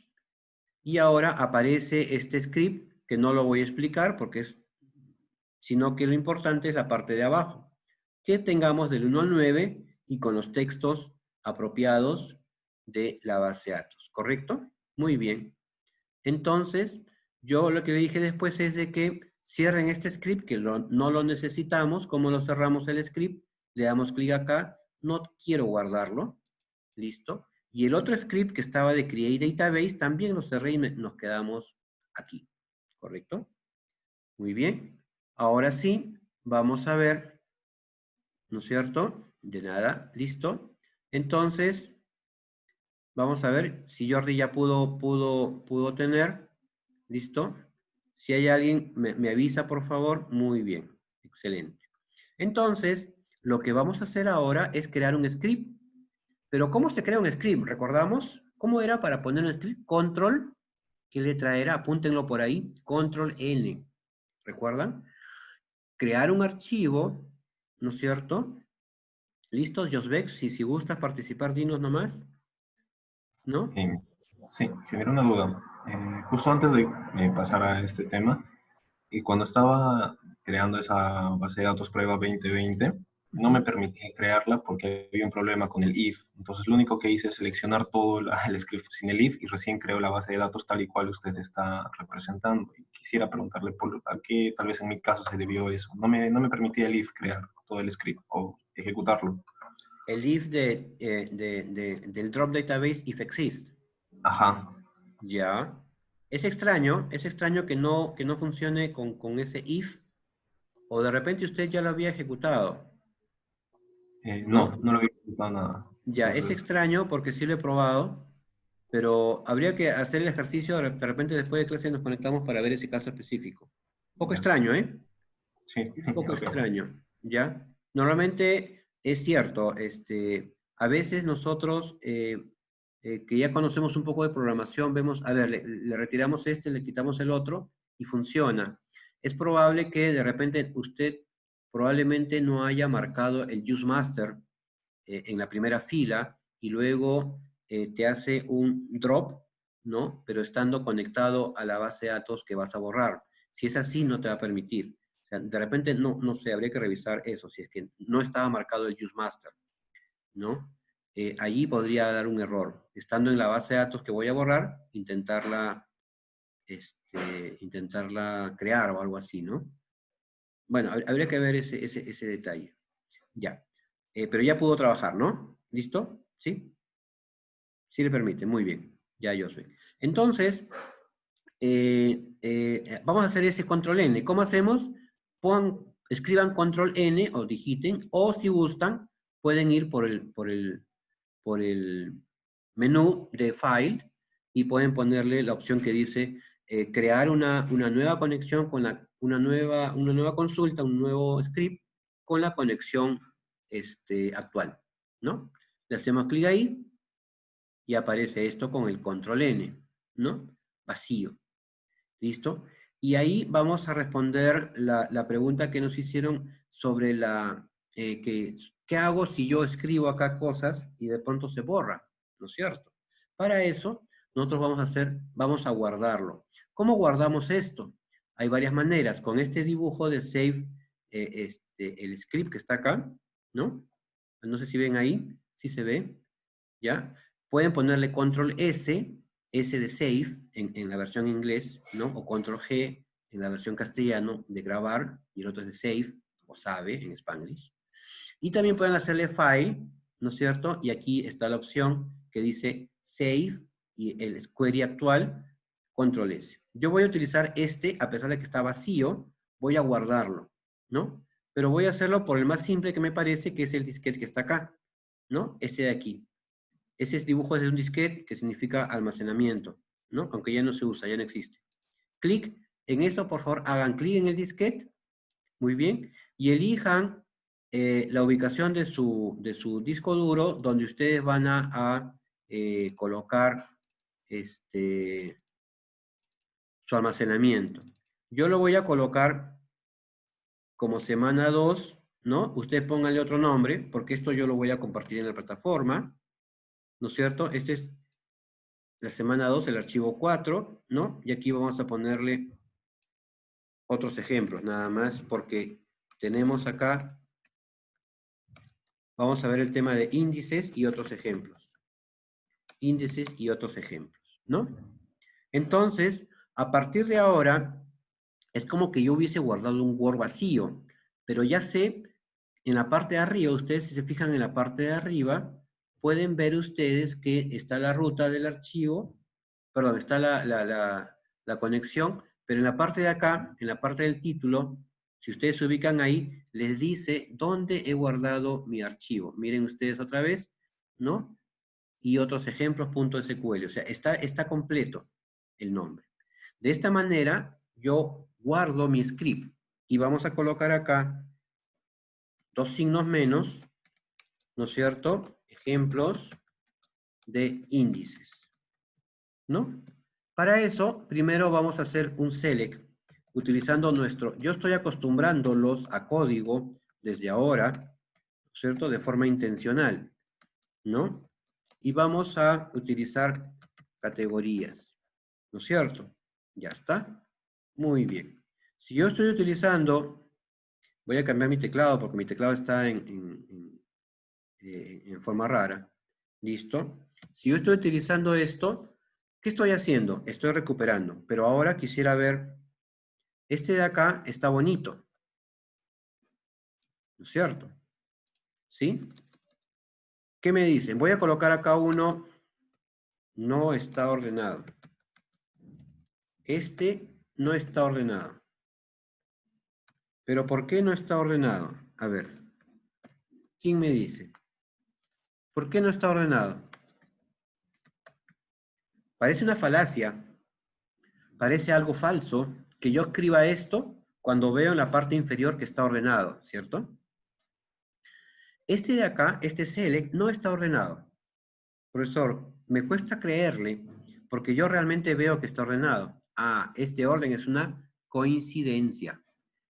A: Y ahora aparece este script, que no lo voy a explicar porque sino que lo importante es la parte de abajo. Que tengamos del 1 al 9 y con los textos apropiados de la base de datos, ¿correcto? Muy bien. Entonces, yo lo que le dije después es de que cierren este script, que no lo necesitamos. ¿Cómo lo cerramos el script? Le damos clic acá, no quiero guardarlo, listo. Y el otro script que estaba de Create Database también lo cerré y nos quedamos aquí, ¿correcto? Muy bien. Ahora sí, vamos a ver, ¿no es cierto? De nada, listo. Entonces, vamos a ver si Jordi ya pudo tener, ¿listo? Si hay alguien, me avisa, por favor. Muy bien, excelente. Entonces, lo que vamos a hacer ahora es crear un script. Pero ¿cómo se crea un script? ¿Recordamos? ¿Cómo era para poner un script? Control, ¿qué letra era? Apúntenlo por ahí. Control N. ¿Recuerdan? Crear un archivo, ¿no es cierto? ¿Listos, Josbeck? Si gustas participar, dinos nomás. ¿No?
B: Eh, sí, genera una duda. Justo antes de pasar a este tema, y cuando estaba creando esa base de datos prueba 2020, no me permitía crearla porque había un problema con el if. Entonces lo único que hice es seleccionar todo el script sin el if y recién creo la base de datos tal y cual usted está representando. Y quisiera preguntarle a qué tal vez en mi caso se debió eso. No me permitía el if crear todo el script o ejecutarlo.
A: El if del drop database if exist.
B: Ajá.
A: Ya. Es extraño que no funcione con ese if, o de repente usted ya lo había ejecutado,
B: No,
A: ¿no?
B: no lo había ejecutado nada.
A: Ya, es
B: Entonces,
A: extraño porque sí lo he probado, pero habría que hacer el ejercicio, de repente después de clase nos conectamos para ver ese caso específico. Un poco
B: ya.
A: extraño, ¿eh?
B: Sí,
A: Un poco
B: ok.
A: extraño, ¿ya? Normalmente es cierto, a veces nosotros que ya conocemos un poco de programación, vemos, a ver, le retiramos este, le quitamos el otro y funciona. Es probable que de repente usted probablemente no haya marcado el use master en la primera fila y luego te hace un drop, ¿no? Pero estando conectado a la base de datos que vas a borrar. Si es así, no te va a permitir. O sea, de repente, no sé, habría que revisar eso, si es que no estaba marcado el use master, ¿no? Allí podría dar un error. Estando en la base de datos que voy a borrar, intentarla crear o algo así, ¿no? Bueno, habría que ver ese detalle. Ya. Pero ya pudo trabajar, ¿no? ¿Listo? ¿Sí? Sí le permite, muy bien. Ya yo sé. Entonces, vamos a hacer ese control N. ¿Cómo hacemos? Escriban control N o digiten, o si gustan, pueden ir por el menú de File y pueden ponerle la opción que dice crear una nueva conexión con una nueva consulta, un nuevo script con la conexión actual, ¿no? Le hacemos clic ahí y aparece esto con el control N, ¿no? Vacío. ¿Listo? Y ahí vamos a responder la pregunta que nos hicieron sobre ¿qué hago si yo escribo acá cosas y de pronto se borra? ¿No es cierto? Para eso, nosotros vamos a guardarlo. ¿Cómo guardamos esto? Hay varias maneras. Con este dibujo de save, el script que está acá, ¿no? No sé si ven ahí, si se ve, ¿ya? Pueden ponerle control S, S de save, en la versión inglés, ¿no? O control G, en la versión castellano, de grabar, y el otro es de save, o sabe, en Spanglish. Y también pueden hacerle file, ¿no es cierto? Y aquí está la opción que dice save, y el query actual, control S. Yo voy a utilizar este, a pesar de que está vacío, voy a guardarlo, ¿no? Pero voy a hacerlo por el más simple que me parece, que es el disquete que está acá, ¿no? Este de aquí. Ese dibujo es de un disquete que significa almacenamiento, ¿no? Aunque ya no se usa, ya no existe. Clic en eso, por favor, hagan clic en el disquete, muy bien, y elijan la ubicación de su disco duro, donde ustedes van a colocar su almacenamiento. Yo lo voy a colocar como semana 2, ¿no? Ustedes pónganle otro nombre, porque esto yo lo voy a compartir en la plataforma, ¿no es cierto? Este es la semana 2, el archivo 4, ¿no? Y aquí vamos a ponerle otros ejemplos, nada más, porque tenemos acá, vamos a ver el tema de índices y otros ejemplos. Índices y otros ejemplos, ¿no? Entonces, a partir de ahora, es como que yo hubiese guardado un Word vacío, pero ya sé, en la parte de arriba, ustedes si se fijan en la parte de arriba, pueden ver ustedes que está la ruta del archivo, perdón, está la conexión, pero en la parte de acá, en la parte del título, si ustedes se ubican ahí, les dice dónde he guardado mi archivo. Miren ustedes otra vez, ¿no? Y otros ejemplos, .sql. O sea, está completo el nombre. De esta manera, yo guardo mi script. Y vamos a colocar acá dos signos menos, ¿no es cierto? Ejemplos de índices, ¿no? Para eso, primero vamos a hacer un select, utilizando yo estoy acostumbrándolos a código desde ahora, ¿cierto? De forma intencional, ¿no? Y vamos a utilizar categorías, ¿no es cierto? Ya está. Muy bien. Si yo estoy utilizando, voy a cambiar mi teclado porque mi teclado está en forma rara. ¿Listo? Si yo estoy utilizando esto, ¿qué estoy haciendo? Estoy recuperando. Pero ahora quisiera ver, este de acá está bonito, ¿no es cierto? ¿Sí? ¿Qué me dicen? Voy a colocar acá uno, no está ordenado. Este no está ordenado. ¿Pero por qué no está ordenado? A ver, ¿quién me dice? ¿Por qué no está ordenado? Parece una falacia, parece algo falso que yo escriba esto cuando veo en la parte inferior que está ordenado, ¿cierto? Este de acá, este select, no está ordenado. Profesor, me cuesta creerle porque yo realmente veo que está ordenado. Ah, este orden es una coincidencia.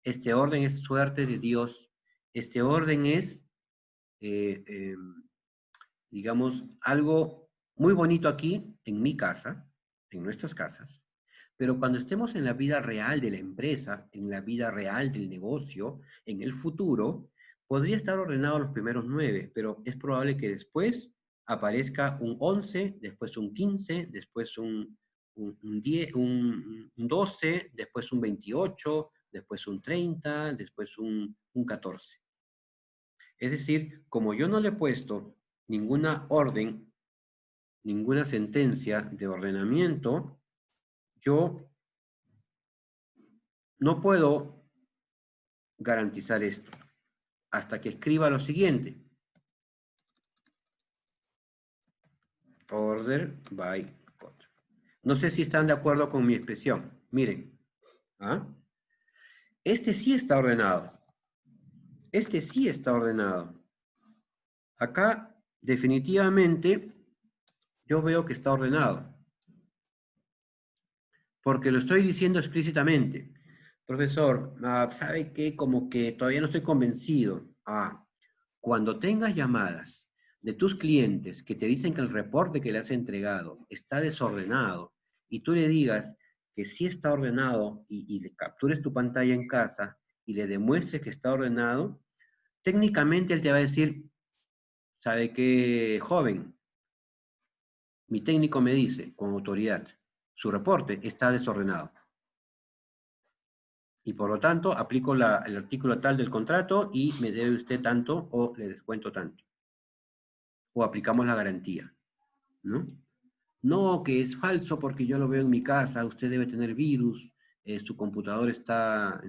A: Este orden es suerte de Dios. Este orden es, digamos, algo muy bonito aquí, en mi casa, en nuestras casas, pero cuando estemos en la vida real de la empresa, en la vida real del negocio, en el futuro, podría estar ordenado los primeros 9, pero es probable que después aparezca un 11, después un 15, después un 10, un 12, después un 28, después un 30, después un 14. Es decir, como yo no le he puesto ninguna orden, ninguna sentencia de ordenamiento, yo no puedo garantizar esto hasta que escriba lo siguiente. Order by code. No sé si están de acuerdo con mi expresión. Miren. ¿Ah? Este sí está ordenado. Este sí está ordenado. Acá, definitivamente, yo veo que está ordenado. Porque lo estoy diciendo explícitamente. Profesor, ¿sabe qué? Como que todavía no estoy convencido. Cuando tengas llamadas de tus clientes que te dicen que el reporte que le has entregado está desordenado y tú le digas que sí está ordenado y le captures tu pantalla en casa y le demuestres que está ordenado, técnicamente él te va a decir, ¿sabe qué, joven? Mi técnico me dice, con autoridad, su reporte está desordenado. Y por lo tanto, aplico el artículo tal del contrato y me debe usted tanto o le descuento tanto. O aplicamos la garantía, ¿no? No, que es falso porque yo lo veo en mi casa, usted debe tener virus, en su computador está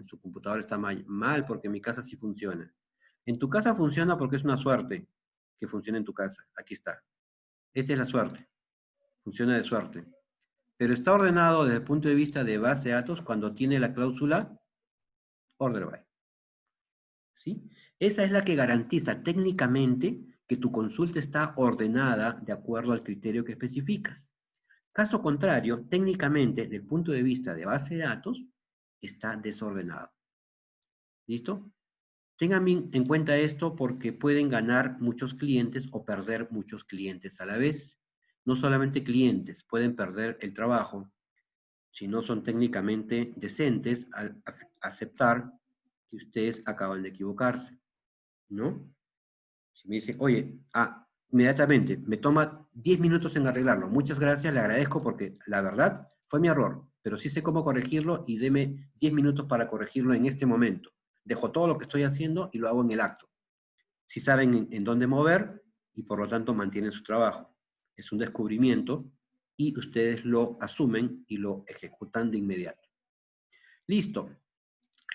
A: mal porque en mi casa sí funciona. En tu casa funciona porque es una suerte que funcione en tu casa. Aquí está. Esta es la suerte. Funciona de suerte. Pero está ordenado desde el punto de vista de base de datos cuando tiene la cláusula order by. ¿Sí? Esa es la que garantiza técnicamente que tu consulta está ordenada de acuerdo al criterio que especificas. Caso contrario, técnicamente, desde el punto de vista de base de datos, está desordenado. ¿Listo? Tengan en cuenta esto porque pueden ganar muchos clientes o perder muchos clientes a la vez. No solamente clientes, pueden perder el trabajo si no son técnicamente decentes al aceptar que ustedes acaban de equivocarse, ¿no? Si me dicen, oye, inmediatamente, me toma 10 minutos en arreglarlo, muchas gracias, le agradezco porque la verdad fue mi error, pero sí sé cómo corregirlo y deme 10 minutos para corregirlo en este momento. Dejo todo lo que estoy haciendo y lo hago en el acto. Si saben en dónde mover y por lo tanto mantienen su trabajo. Es un descubrimiento y ustedes lo asumen y lo ejecutan de inmediato. Listo.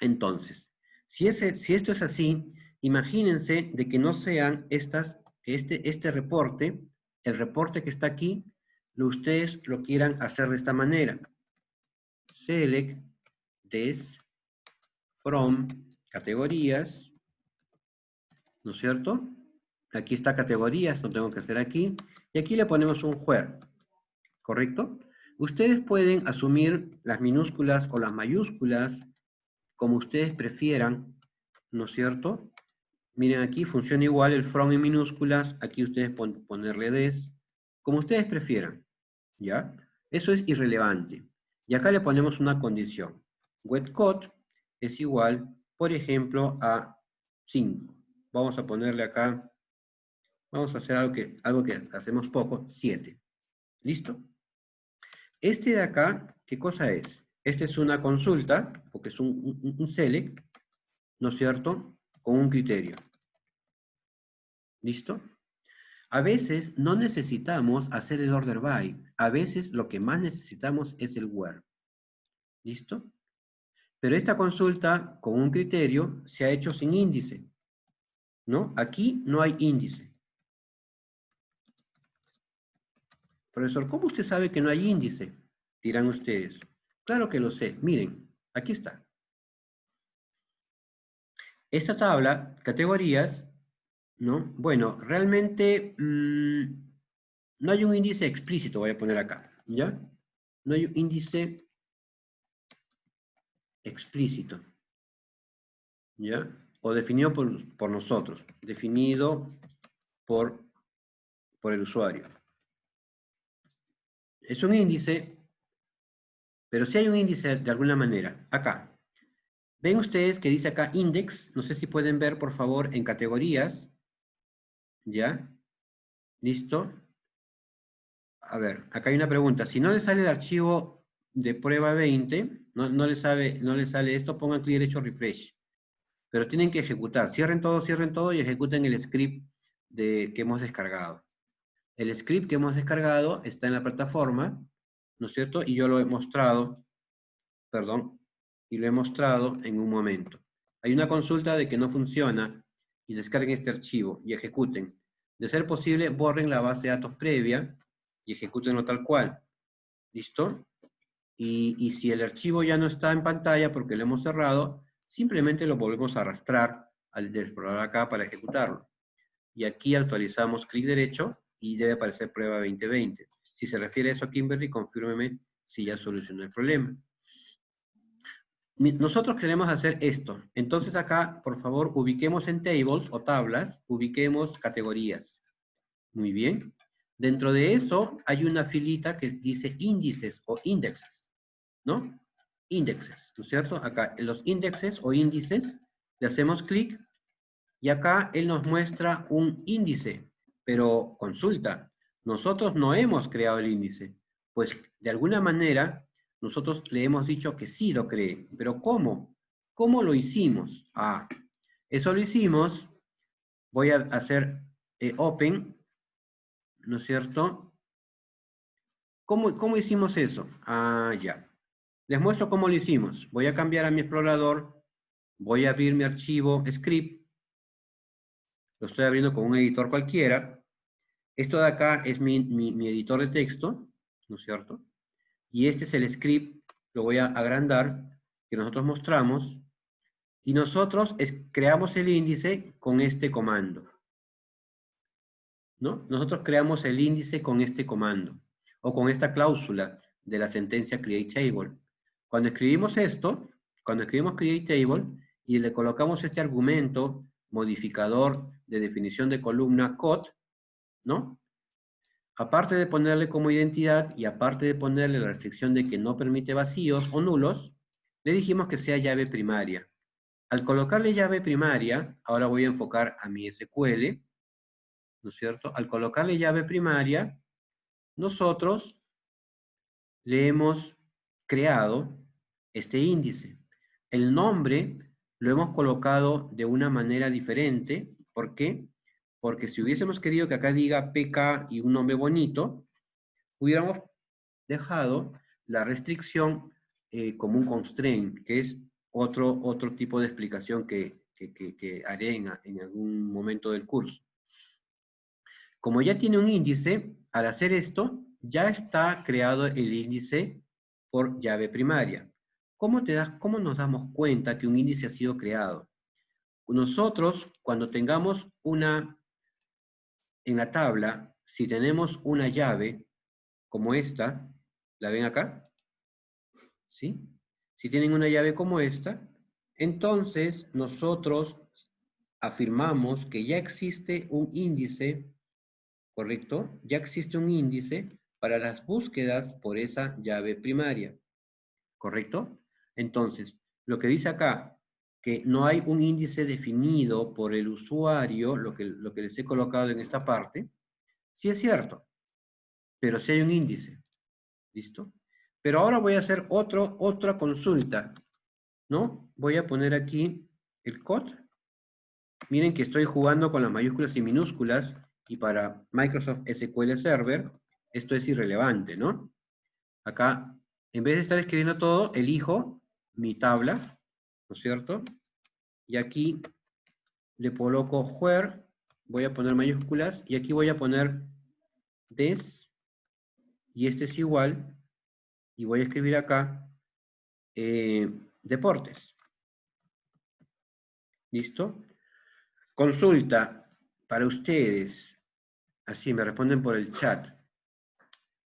A: Entonces, si esto es así, imagínense de que no sean este reporte, el reporte que está aquí, ustedes lo quieran hacer de esta manera. Select this from categorías, ¿no es cierto? Aquí está categorías, lo tengo que hacer aquí. Y aquí le ponemos un where, ¿correcto? Ustedes pueden asumir las minúsculas o las mayúsculas como ustedes prefieran, ¿no es cierto? Miren, aquí funciona igual el from en minúsculas, aquí ustedes ponerle des, como ustedes prefieran, ¿ya? Eso es irrelevante. Y acá le ponemos una condición. Wet code es igual, por ejemplo, a 5. Vamos a ponerle acá, vamos a hacer algo que hacemos poco, 7. ¿Listo? Este de acá, ¿qué cosa es? Este es una consulta, porque es un select, ¿no es cierto? Con un criterio. ¿Listo? A veces no necesitamos hacer el order by. A veces lo que más necesitamos es el where. ¿Listo? Pero esta consulta con un criterio se ha hecho sin índice. ¿No? Aquí no hay índice. Profesor, ¿cómo usted sabe que no hay índice? Dirán ustedes. Claro que lo sé. Miren, aquí está. Esta tabla, categorías, ¿no? Bueno, realmente no hay un índice explícito, voy a poner acá, ¿ya? No hay un índice explícito, ¿ya? O definido por nosotros, definido por el usuario. Es un índice, pero sí hay un índice de alguna manera. Acá. Ven ustedes que dice acá index, no sé si pueden ver por favor en categorías, ¿ya? ¿Listo? A ver, acá hay una pregunta. Si no le sale el archivo de prueba 20, no le sale esto, pongan clic derecho refresh. Pero tienen que ejecutar. Cierren todo y ejecuten el script que hemos descargado. El script que hemos descargado está en la plataforma, ¿no es cierto? Y yo lo he mostrado, perdón, y lo he mostrado en un momento. Hay una consulta de que no funciona y descarguen este archivo y ejecuten. De ser posible, borren la base de datos previa y ejecútenlo tal cual. ¿Listo? Y si el archivo ya no está en pantalla porque lo hemos cerrado, simplemente lo volvemos a arrastrar al explorar acá para ejecutarlo. Y aquí actualizamos clic derecho y debe aparecer prueba 2020. Si se refiere a eso, Kimberly, confírmeme si ya solucionó el problema. Nosotros queremos hacer esto. Entonces acá, por favor, ubiquemos en tables o tablas, ubiquemos categorías. Muy bien. Dentro de eso hay una filita que dice índices o índices, ¿no? Índices, ¿no es cierto? Acá, en los índices o índices, le hacemos clic y acá él nos muestra un índice, pero consulta, nosotros no hemos creado el índice, pues de alguna manera nosotros le hemos dicho que sí lo cree, pero ¿cómo? ¿Cómo lo hicimos? Ah, eso lo hicimos, voy a hacer open, ¿no es cierto? ¿Cómo hicimos eso? Ah, ya. Les muestro cómo lo hicimos. Voy a cambiar a mi explorador, voy a abrir mi archivo script, lo estoy abriendo con un editor cualquiera. Esto de acá es mi editor de texto, ¿no es cierto? Y este es el script, lo voy a agrandar, que nosotros mostramos, y nosotros creamos el índice con este comando, ¿no? Nosotros creamos el índice con este comando, o con esta cláusula de la sentencia create table. Cuando escribimos esto, cuando escribimos create table, y le colocamos este argumento modificador de definición de columna code, ¿no? Aparte de ponerle como identidad y aparte de ponerle la restricción de que no permite vacíos o nulos, le dijimos que sea llave primaria. Al colocarle llave primaria, ahora voy a enfocar a mi SQL, ¿no es cierto? Al colocarle llave primaria, nosotros le hemos creado este índice. El nombre lo hemos colocado de una manera diferente. ¿Por qué? Porque si hubiésemos querido que acá diga PK y un nombre bonito, hubiéramos dejado la restricción como un constraint, que es otro tipo de explicación que haré en algún momento del curso. Como ya tiene un índice, al hacer esto, ya está creado el índice por llave primaria. ¿Cómo nos damos cuenta que un índice ha sido creado? Nosotros, cuando tengamos en la tabla, si tenemos una llave como esta, ¿la ven acá? ¿Sí? Si tienen una llave como esta, entonces nosotros afirmamos que ya existe un índice, ¿correcto? Ya existe un índice para las búsquedas por esa llave primaria, ¿correcto? Entonces, lo que dice acá, que no hay un índice definido por el usuario, lo que les he colocado en esta parte, sí es cierto, pero sí hay un índice, ¿listo? Pero ahora voy a hacer otra consulta, ¿no? Voy a poner aquí el code. Miren que estoy jugando con las mayúsculas y minúsculas, y para Microsoft SQL Server esto es irrelevante, ¿no? Acá, en vez de estar escribiendo todo, elijo mi tabla, ¿no es cierto? Y aquí le coloco where, voy a poner mayúsculas, y aquí voy a poner des, y este es igual, y voy a escribir acá deportes. ¿Listo? Consulta para ustedes. Así me responden por el chat.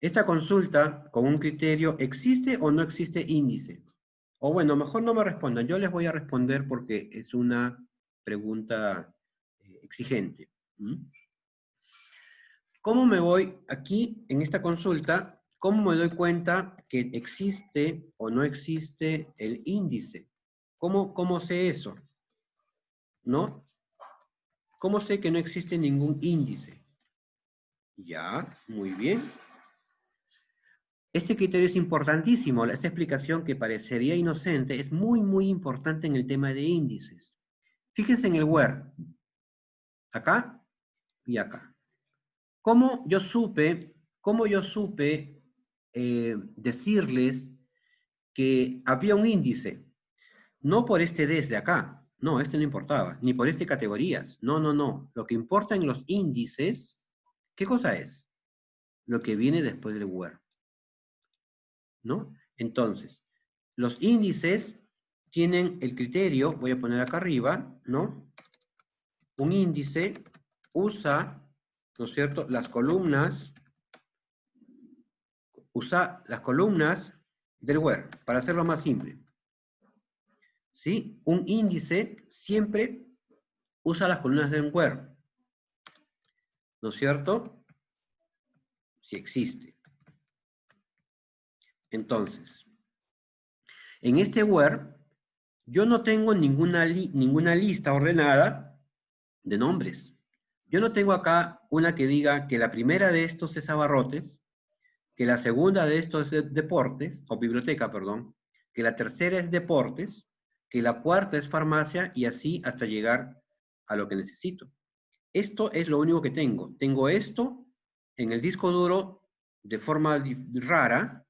A: ¿Esta consulta con un criterio existe o no existe índice? O bueno, mejor no me respondan. Yo les voy a responder porque es una pregunta exigente. ¿Cómo me voy aquí en esta consulta? ¿Cómo me doy cuenta que existe o no existe el índice? ¿Cómo sé eso? ¿No? ¿Cómo sé que no existe ningún índice? Ya, muy bien. Este criterio es importantísimo. Esta explicación que parecería inocente es muy importante en el tema de índices. Fíjense en el where. Acá y acá. ¿Cómo yo supe decirles que había un índice? No por este desde acá. No, este no importaba. Ni por este categorías. No. Lo que importa en los índices, ¿qué cosa es? Lo que viene después del where, ¿no? Entonces, los índices tienen el criterio, voy a poner acá arriba, ¿no? Un índice usa, ¿no es cierto?, usa las columnas del where, para hacerlo más simple. ¿Sí? Un índice siempre usa las columnas del where. ¿No es cierto? Si existe. Entonces, en este where, yo no tengo ninguna lista ordenada de nombres. Yo no tengo acá una que diga que la primera de estos es abarrotes, que la segunda de estos es deportes, o biblioteca, perdón, que la tercera es deportes, que la cuarta es farmacia, y así hasta llegar a lo que necesito. Esto es lo único que tengo. Tengo esto en el disco duro de forma rara,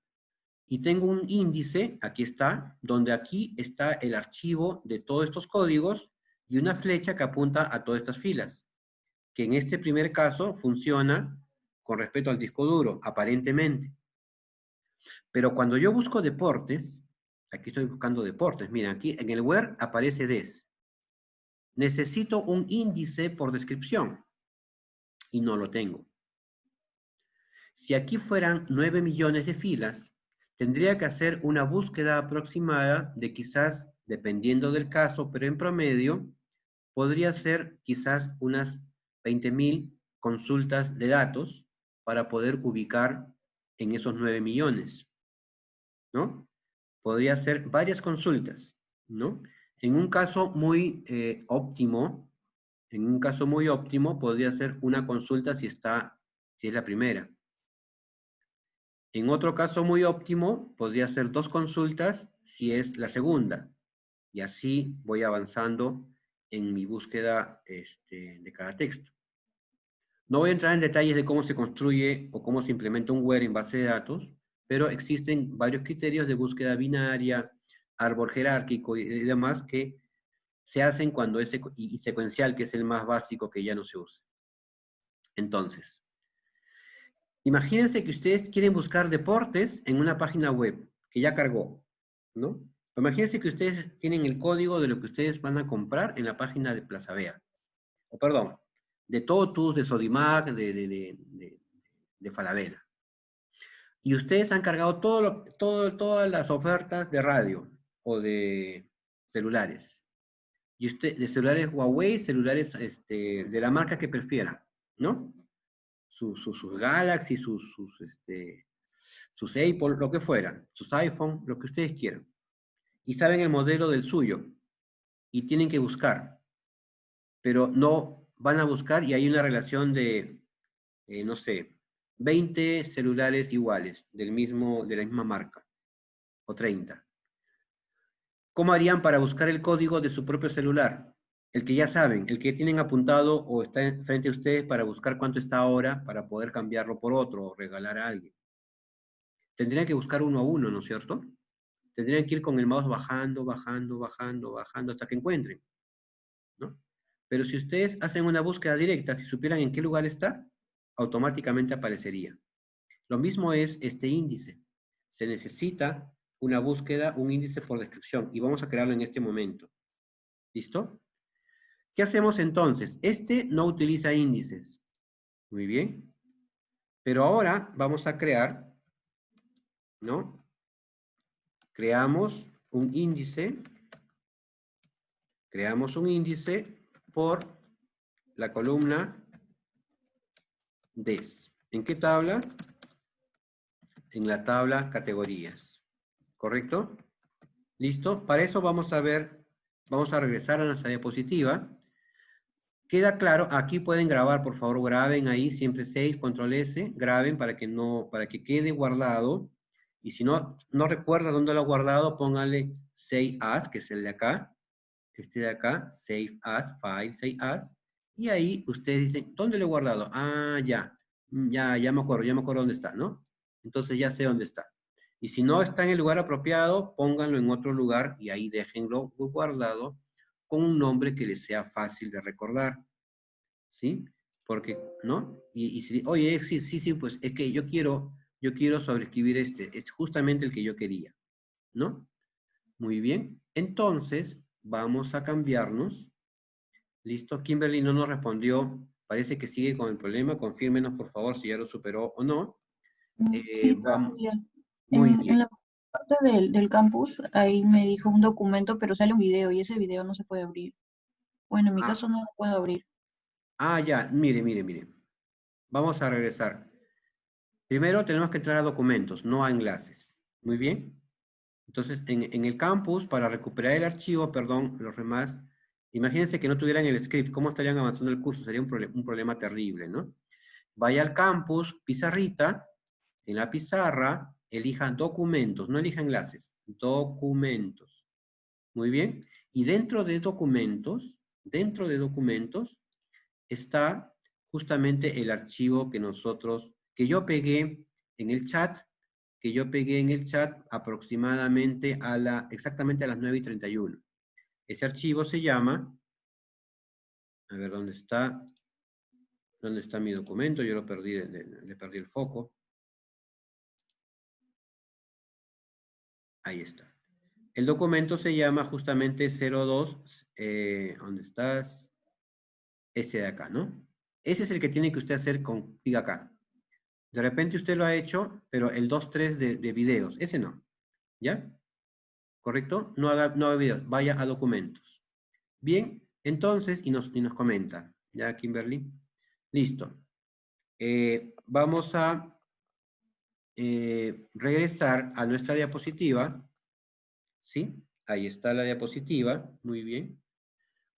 A: y tengo un índice, aquí está, donde aquí está el archivo de todos estos códigos, y una flecha que apunta a todas estas filas, que en este primer caso funciona con respecto al disco duro, aparentemente. Pero cuando yo busco deportes, aquí estoy buscando deportes, miren, aquí en el where aparece DES. Necesito un índice por descripción, y no lo tengo. Si aquí fueran 9 millones de filas, tendría que hacer una búsqueda aproximada de quizás, dependiendo del caso, pero en promedio, podría ser quizás unas 20.000 consultas de datos para poder ubicar en esos 9 millones, ¿no? Podría ser varias consultas, ¿no? En un caso muy óptimo, podría ser una consulta si es la primera. En otro caso muy óptimo, podría ser 2 consultas si es la segunda. Y así voy avanzando en mi búsqueda de cada texto. No voy a entrar en detalles de cómo se construye o cómo se implementa un where en base de datos, pero existen varios criterios de búsqueda binaria, árbol jerárquico y demás que se hacen cuando es y secuencial, que es el más básico que ya no se usa. Entonces, imagínense que ustedes quieren buscar deportes en una página web que ya cargó, ¿no? Imagínense que ustedes tienen el código de lo que ustedes van a comprar en la página de Plaza Vea. O perdón, de Totus, de Sodimac, de Falabella. Y ustedes han cargado todas las ofertas de radio o de celulares. Y de celulares Huawei, celulares de la marca que prefieran, ¿no? Sus Galaxy, sus Apple, lo que fuera, sus iPhone, lo que ustedes quieran. Y saben el modelo del suyo. Y tienen que buscar. Pero no van a buscar y hay una relación de, no sé, 20 celulares iguales de la misma marca. O 30. ¿Cómo harían para buscar el código de su propio celular? El que ya saben, el que tienen apuntado o está frente a ustedes para buscar cuánto está ahora para poder cambiarlo por otro o regalar a alguien. Tendrían que buscar uno a uno, ¿no es cierto? Tendrían que ir con el mouse bajando, bajando, bajando, bajando hasta que encuentren, ¿no? Pero si ustedes hacen una búsqueda directa, si supieran en qué lugar está, automáticamente aparecería. Lo mismo es este índice. Se necesita una búsqueda, un índice por descripción, y vamos a crearlo en este momento. ¿Listo? ¿Qué hacemos entonces? Este no utiliza índices. Muy bien. Pero ahora vamos a crear, ¿no? Creamos un índice por la columna DES. ¿En qué tabla? En la tabla categorías. ¿Correcto? ¿Listo? Para eso vamos a regresar a nuestra diapositiva. Queda claro, aquí pueden grabar, por favor, graben ahí, siempre 6, control S, graben para que quede guardado. Y si no recuerda dónde lo ha guardado, póngale Save As, que es el de acá. Este de acá, Save As, File, Save As. Y ahí ustedes dicen, ¿dónde lo he guardado? Ah, ya me acuerdo dónde está, ¿no? Entonces ya sé dónde está. Y si no está en el lugar apropiado, pónganlo en otro lugar y ahí déjenlo guardado con un nombre que les sea fácil de recordar. ¿Sí? Porque, ¿no? Y si, oye, sí, pues es que yo quiero sobreescribir este es justamente el que yo quería, ¿no? Muy bien. Entonces, vamos a cambiarnos. ¿Listo? Kimberly no nos respondió. Parece que sigue con el problema. Confírmenos, por favor, si ya lo superó o no.
C: Sí,
A: Vamos.
C: ya.
A: Muy bien.
C: En la parte del campus, ahí me dijo un documento, pero sale un video y ese video no se puede abrir. Bueno, en mi caso no lo puedo abrir.
A: Ah, ya. Mire. Vamos a regresar. Primero tenemos que entrar a documentos, no a enlaces. Muy bien. Entonces, en el campus, para recuperar el archivo, perdón, los demás, imagínense que no tuvieran el script, ¿cómo estarían avanzando el curso? Sería un problema terrible, ¿no? Vaya al campus, pizarrita, en la pizarra, elija documentos, no elija enlaces, documentos. Muy bien. Y dentro de documentos, está justamente el archivo que yo pegué en el chat, aproximadamente exactamente a las 9:31. Ese archivo se llama, a ver, ¿dónde está? ¿Dónde está mi documento? Yo lo perdí, le perdí el foco. Ahí está. El documento se llama justamente 02, ¿dónde estás? Este de acá, ¿no? Ese es el que tiene que usted hacer con clic acá. De repente usted lo ha hecho, pero el 2.3 de videos, ese no. ¿Ya? ¿Correcto? No haga videos, vaya a documentos. Bien, entonces, y nos comenta, ¿ya, Kimberly? Listo. Vamos a regresar a nuestra diapositiva. ¿Sí? Ahí está la diapositiva. Muy bien.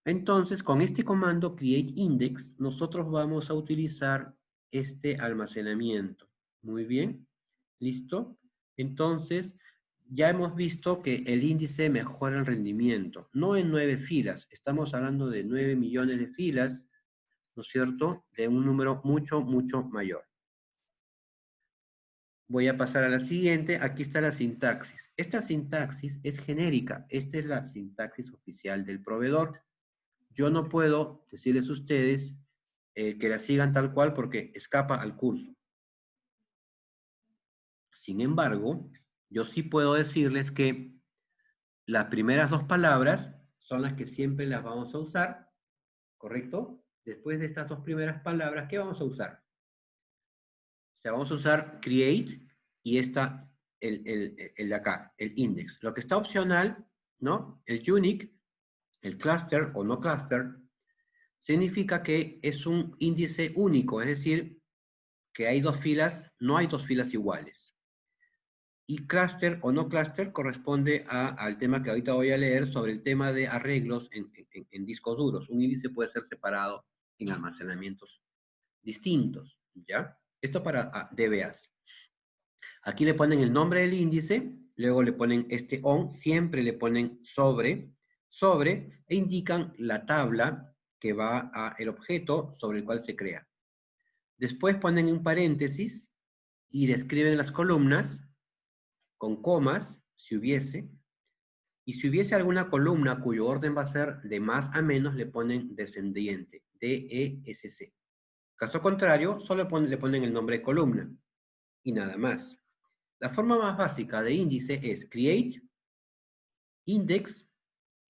A: Entonces, con este comando createIndex, nosotros vamos a utilizar este almacenamiento. Muy bien. ¿Listo? Entonces, ya hemos visto que el índice mejora el rendimiento. No en 9 filas. Estamos hablando de 9 millones de filas, ¿no es cierto? De un número mucho, mucho mayor. Voy a pasar a la siguiente. Aquí está la sintaxis. Esta sintaxis es genérica. Esta es la sintaxis oficial del proveedor. Yo no puedo decirles a ustedes que la sigan tal cual porque escapa al curso. Sin embargo, yo sí puedo decirles que las primeras 2 palabras son las que siempre las vamos a usar, ¿correcto? Después de estas 2 primeras palabras, ¿qué vamos a usar? O sea, vamos a usar create y esta, el de acá, el index. Lo que está opcional, ¿no? El unique, el cluster o no cluster, significa que es un índice único, es decir, que hay 2 filas, no hay 2 filas iguales. Y cluster o no cluster corresponde al tema que ahorita voy a leer sobre el tema de arreglos en discos duros. Un índice puede ser separado en almacenamientos distintos, ¿ya? Esto para DBAs. Aquí le ponen el nombre del índice, luego le ponen este on, siempre le ponen sobre, e indican la tabla que va al objeto sobre el cual se crea. Después ponen un paréntesis y describen las columnas con comas, si hubiese, y si hubiese alguna columna cuyo orden va a ser de más a menos, le ponen descendiente, DESC. Caso contrario, solo le ponen el nombre de columna, y nada más. La forma más básica de índice es create, index,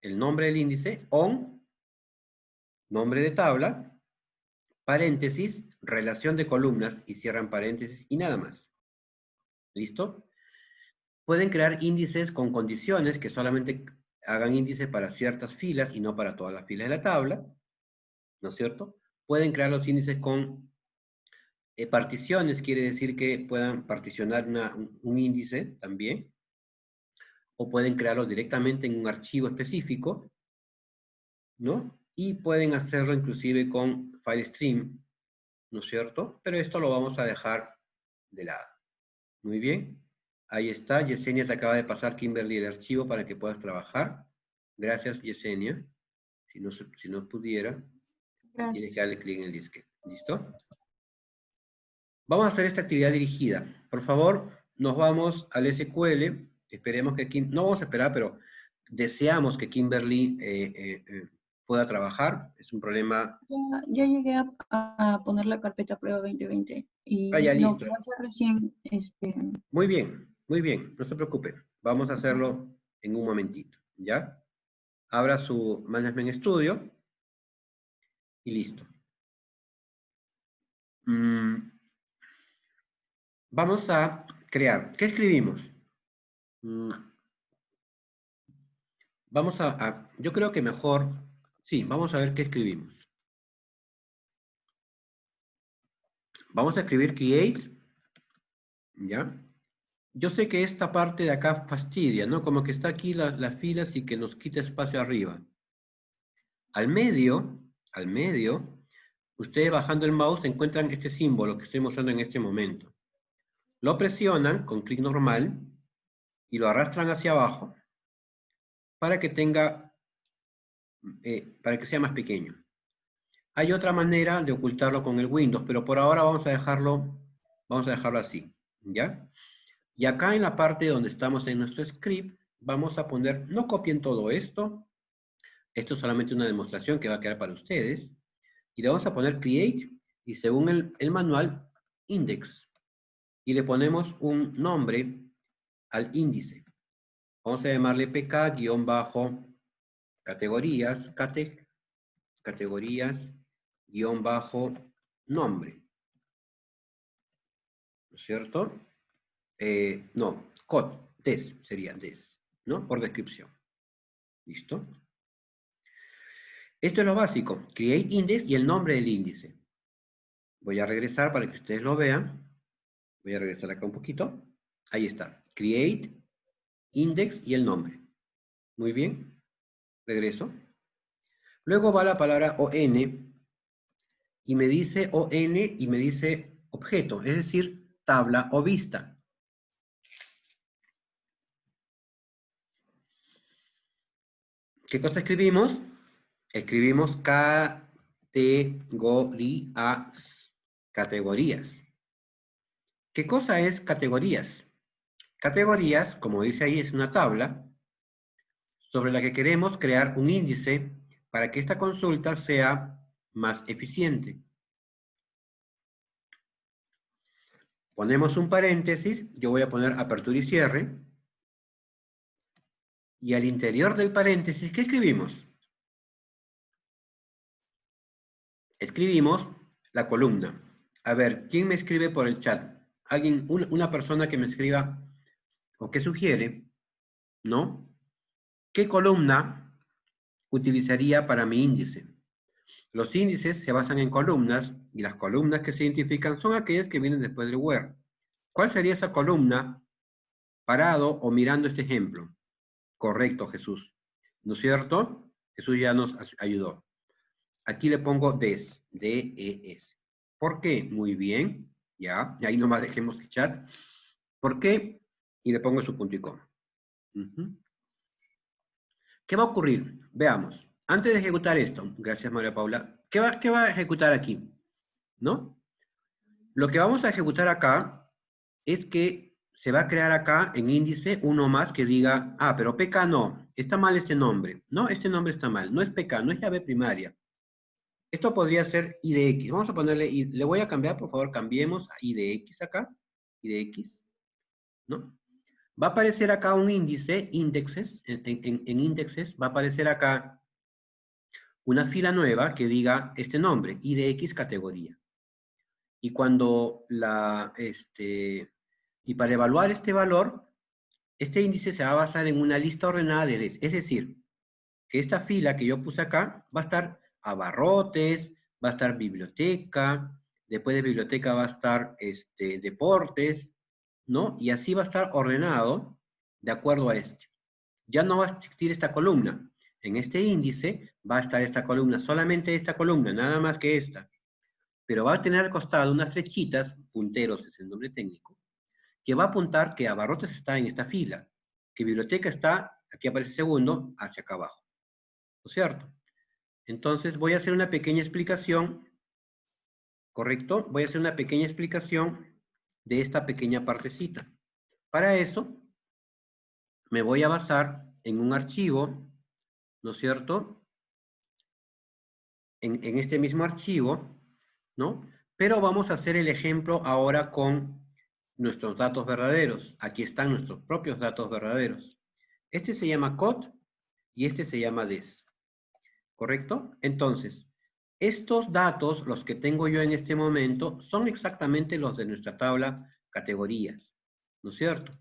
A: el nombre del índice, on, nombre de tabla, paréntesis, relación de columnas, y cierran paréntesis, y nada más. ¿Listo? Pueden crear índices con condiciones que solamente hagan índice para ciertas filas y no para todas las filas de la tabla, ¿no es cierto? Pueden crear los índices con particiones, quiere decir que puedan particionar un índice también, o pueden crearlos directamente en un archivo específico, ¿no? Y pueden hacerlo inclusive con FileStream, ¿no es cierto? Pero esto lo vamos a dejar de lado. Muy bien. Ahí está, Yesenia te acaba de pasar, Kimberly, el archivo para que puedas trabajar. Gracias, Yesenia. Si no pudiera, tienes que
C: Gracias.
A: darle clic en el disque. ¿Listo? Vamos a hacer esta actividad dirigida. Por favor, nos vamos al SQL. Esperemos que no vamos a esperar, pero deseamos que Kimberly pueda trabajar. Es un problema.
C: Ya llegué a poner la carpeta prueba 2020
A: Ah, ya,
C: y lo
A: listo.
C: que hacer recién,
A: Muy bien, no se preocupe. Vamos a hacerlo en un momentito, ¿ya? Abra su Management Studio y listo. Vamos a crear. ¿Qué escribimos? Vamos yo creo que mejor, sí, vamos a ver qué escribimos. Vamos a escribir create, ¿ya? Yo sé que esta parte de acá fastidia, ¿no? Como que está aquí las filas y que nos quita espacio arriba. Al medio, ustedes bajando el mouse encuentran este símbolo que estoy mostrando en este momento. Lo presionan con clic normal y lo arrastran hacia abajo para que para que sea más pequeño. Hay otra manera de ocultarlo con el Windows, pero por ahora vamos a dejarlo así, ¿ya? Y acá en la parte donde estamos en nuestro script, vamos a poner, no copien todo esto, esto es solamente una demostración que va a quedar para ustedes, y le vamos a poner create, y según el manual, index, y le ponemos un nombre al índice. Vamos a llamarle pk-categorías, categorías-nombre, ¿no es cierto? No, des sería des, ¿no? Por descripción. ¿Listo? Esto es lo básico, create index y el nombre del índice. Voy a regresar para que ustedes lo vean. Voy a regresar acá un poquito. Ahí está, create, index y el nombre. Muy bien, regreso. Luego va la palabra on y me dice on y me dice objeto, es decir, tabla o vista. ¿Qué cosa escribimos? Escribimos categorías. ¿Qué cosa es categorías? Categorías, como dice ahí, es una tabla sobre la que queremos crear un índice para que esta consulta sea más eficiente. Ponemos un paréntesis, yo voy a poner apertura y cierre, y al interior del paréntesis, ¿qué escribimos? Escribimos la columna. A ver, ¿quién me escribe por el chat? ¿Alguien, una persona que me escriba o que sugiere, ¿no? ¿Qué columna utilizaría para mi índice? Los índices se basan en columnas y las columnas que se identifican son aquellas que vienen después del where. ¿Cuál sería esa columna parado o mirando este ejemplo? Correcto, Jesús. ¿No es cierto? Jesús ya nos ayudó. Aquí le pongo des, D-E-S. ¿Por qué? Muy bien. Ya, y ahí nomás dejemos el chat. ¿Por qué? Y le pongo su punto y coma. ¿Qué va a ocurrir? Veamos. Antes de ejecutar esto, gracias María Paula, ¿qué va a ejecutar aquí? ¿No? Lo que vamos a ejecutar acá es que se va a crear acá en índice uno más que diga, ah, pero PK no, está mal este nombre. No, este nombre está mal, no es PK, no es llave primaria. Esto podría ser IDX. Vamos a ponerle, le voy a cambiar, por favor, cambiemos a IDX acá, IDX, ¿no? Va a aparecer acá un índice, indexes, en indexes, va a aparecer acá una fila nueva que diga este nombre, IDX categoría. Y cuando y para evaluar este valor, este índice se va a basar en una lista ordenada de des. Es decir, que esta fila que yo puse acá va a estar abarrotes, va a estar biblioteca, después de biblioteca va a estar deportes, ¿no? Y así va a estar ordenado de acuerdo a este. Ya no va a existir esta columna. En este índice va a estar esta columna, solamente esta columna, nada más que esta. Pero va a tener al costado unas flechitas, punteros es el nombre técnico, que va a apuntar que abarrotes está en esta fila, que biblioteca está, aquí aparece segundo, hacia acá abajo. ¿No es cierto? Entonces voy a hacer una pequeña explicación, ¿correcto? Voy a hacer una pequeña explicación de esta pequeña partecita. Para eso, me voy a basar en un archivo, ¿no es cierto? En este mismo archivo, ¿no? Pero vamos a hacer el ejemplo ahora con nuestros datos verdaderos. Aquí están nuestros propios datos verdaderos. Este se llama cod y este se llama des. ¿Correcto? Entonces, estos datos, los que tengo yo en este momento, son exactamente los de nuestra tabla categorías, ¿no es cierto?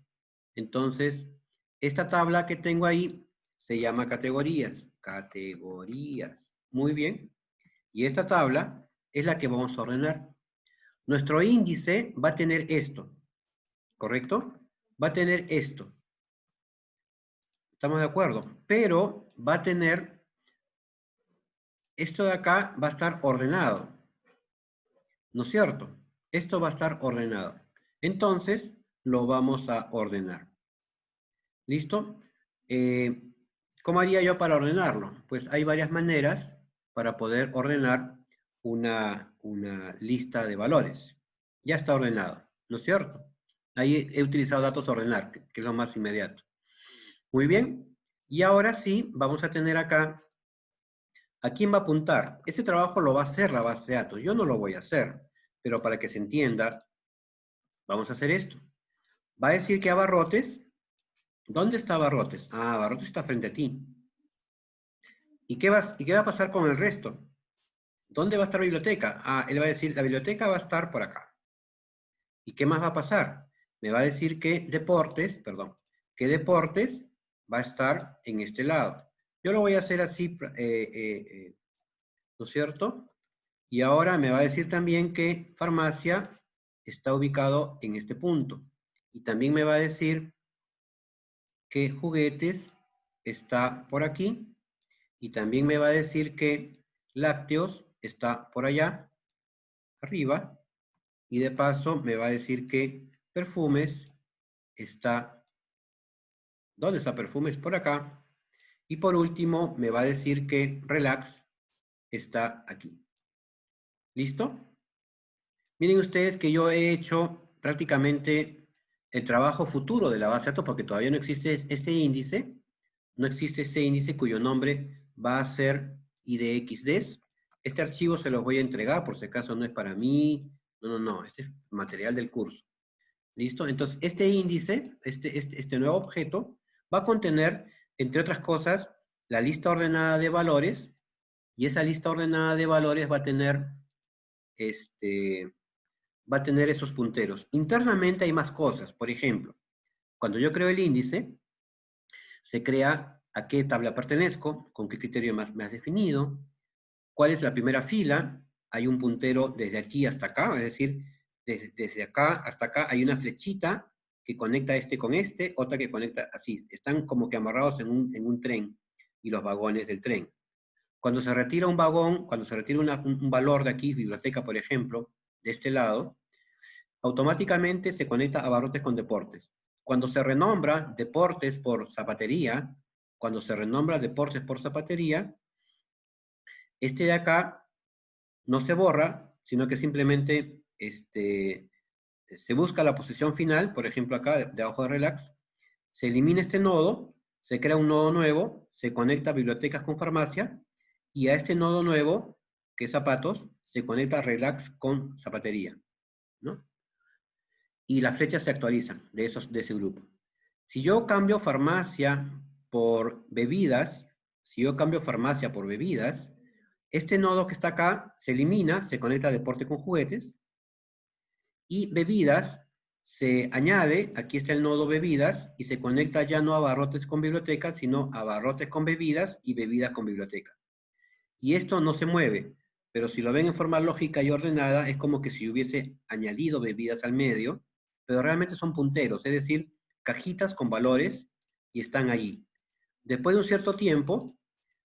A: Entonces, esta tabla que tengo ahí se llama categorías. Categorías. Muy bien. Y esta tabla es la que vamos a ordenar. Nuestro índice va a tener esto, ¿correcto? Va a tener esto. ¿Estamos de acuerdo? Pero va a tener, esto de acá va a estar ordenado, ¿no es cierto? Esto va a estar ordenado. Entonces, lo vamos a ordenar. ¿Listo? ¿Cómo haría yo para ordenarlo? Pues hay varias maneras para poder ordenar una lista de valores. Ya está ordenado, ¿no es cierto? Ahí he utilizado datos ordenar, que es lo más inmediato. Muy bien. Y ahora sí, vamos a tener acá, ¿a quién va a apuntar? Ese trabajo lo va a hacer la base de datos. Yo no lo voy a hacer, pero para que se entienda, vamos a hacer esto. Va a decir que a Barrotes, ¿dónde está Barrotes? Ah, Barrotes está frente a ti. ¿Y qué va a pasar con el resto? ¿Dónde va a estar la biblioteca? Ah, él va a decir, la biblioteca va a estar por acá. ¿Y qué más va a pasar? Me va a decir que deportes va a estar en este lado. Yo lo voy a hacer así, ¿no es cierto? Y ahora me va a decir también que farmacia está ubicado en este punto. Y también me va a decir que juguetes está por aquí. Y también me va a decir que lácteos está por allá, arriba. Y de paso me va a decir que perfumes está... ¿Dónde está perfumes? Por acá. Y por último me va a decir que relax está aquí. ¿Listo? Miren ustedes que yo he hecho prácticamente el trabajo futuro de la base de datos porque todavía no existe este índice. No existe ese índice cuyo nombre va a ser IDXDES. Este archivo se los voy a entregar, por si acaso no es para mí. No, este es material del curso. ¿Listo? Entonces, este índice, este nuevo objeto, va a contener, entre otras cosas, la lista ordenada de valores, y esa lista ordenada de valores va a tener, va a tener esos punteros. Internamente hay más cosas. Por ejemplo, cuando yo creo el índice, se crea a qué tabla pertenezco, con qué criterio me has definido, cuál es la primera fila, hay un puntero desde aquí hasta acá, es decir, desde acá hasta acá hay una flechita que conecta este con este, otra que conecta así, están como que amarrados en un tren, y los vagones del tren. Cuando se retira un vagón, cuando se retira un valor de aquí, biblioteca por ejemplo, de este lado, automáticamente se conecta a barrotes con deportes. Cuando se renombra deportes por zapatería, cuando se renombra deportes por zapatería, este de acá no se borra, sino que simplemente se busca la posición final, por ejemplo acá, de abajo de relax, se elimina este nodo, se crea un nodo nuevo, se conecta a bibliotecas con farmacia, y a este nodo nuevo, que es zapatos, se conecta a relax con zapatería, ¿no? Y las flechas se actualizan de ese grupo. Si yo cambio farmacia por bebidas, este nodo que está acá se elimina, se conecta a deporte con juguetes, y bebidas se añade, aquí está el nodo bebidas, y se conecta ya no a barrotes con bibliotecas, sino a barrotes con bebidas y bebidas con biblioteca. Y esto no se mueve, pero si lo ven en forma lógica y ordenada, es como que si hubiese añadido bebidas al medio, pero realmente son punteros, es decir, cajitas con valores, y están allí. Después de un cierto tiempo,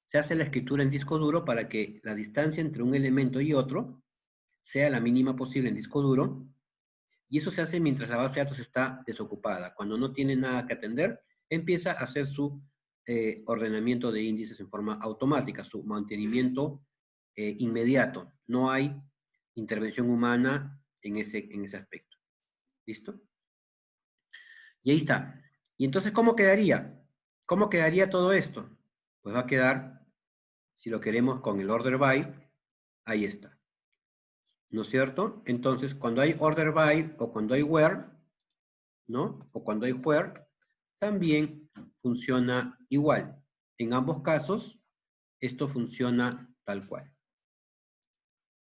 A: se hace la escritura en disco duro para que la distancia entre un elemento y otro sea la mínima posible en disco duro, y eso se hace mientras la base de datos está desocupada. Cuando no tiene nada que atender, empieza a hacer su ordenamiento de índices en forma automática, su mantenimiento inmediato. No hay intervención humana en ese aspecto. ¿Listo? Y ahí está. ¿Y entonces cómo quedaría? ¿Cómo quedaría todo esto? Pues va a quedar, si lo queremos con el order by, ahí está. ¿No es cierto? Entonces, cuando hay order by o cuando hay where, ¿no? O cuando hay where, también funciona igual. En ambos casos, esto funciona tal cual.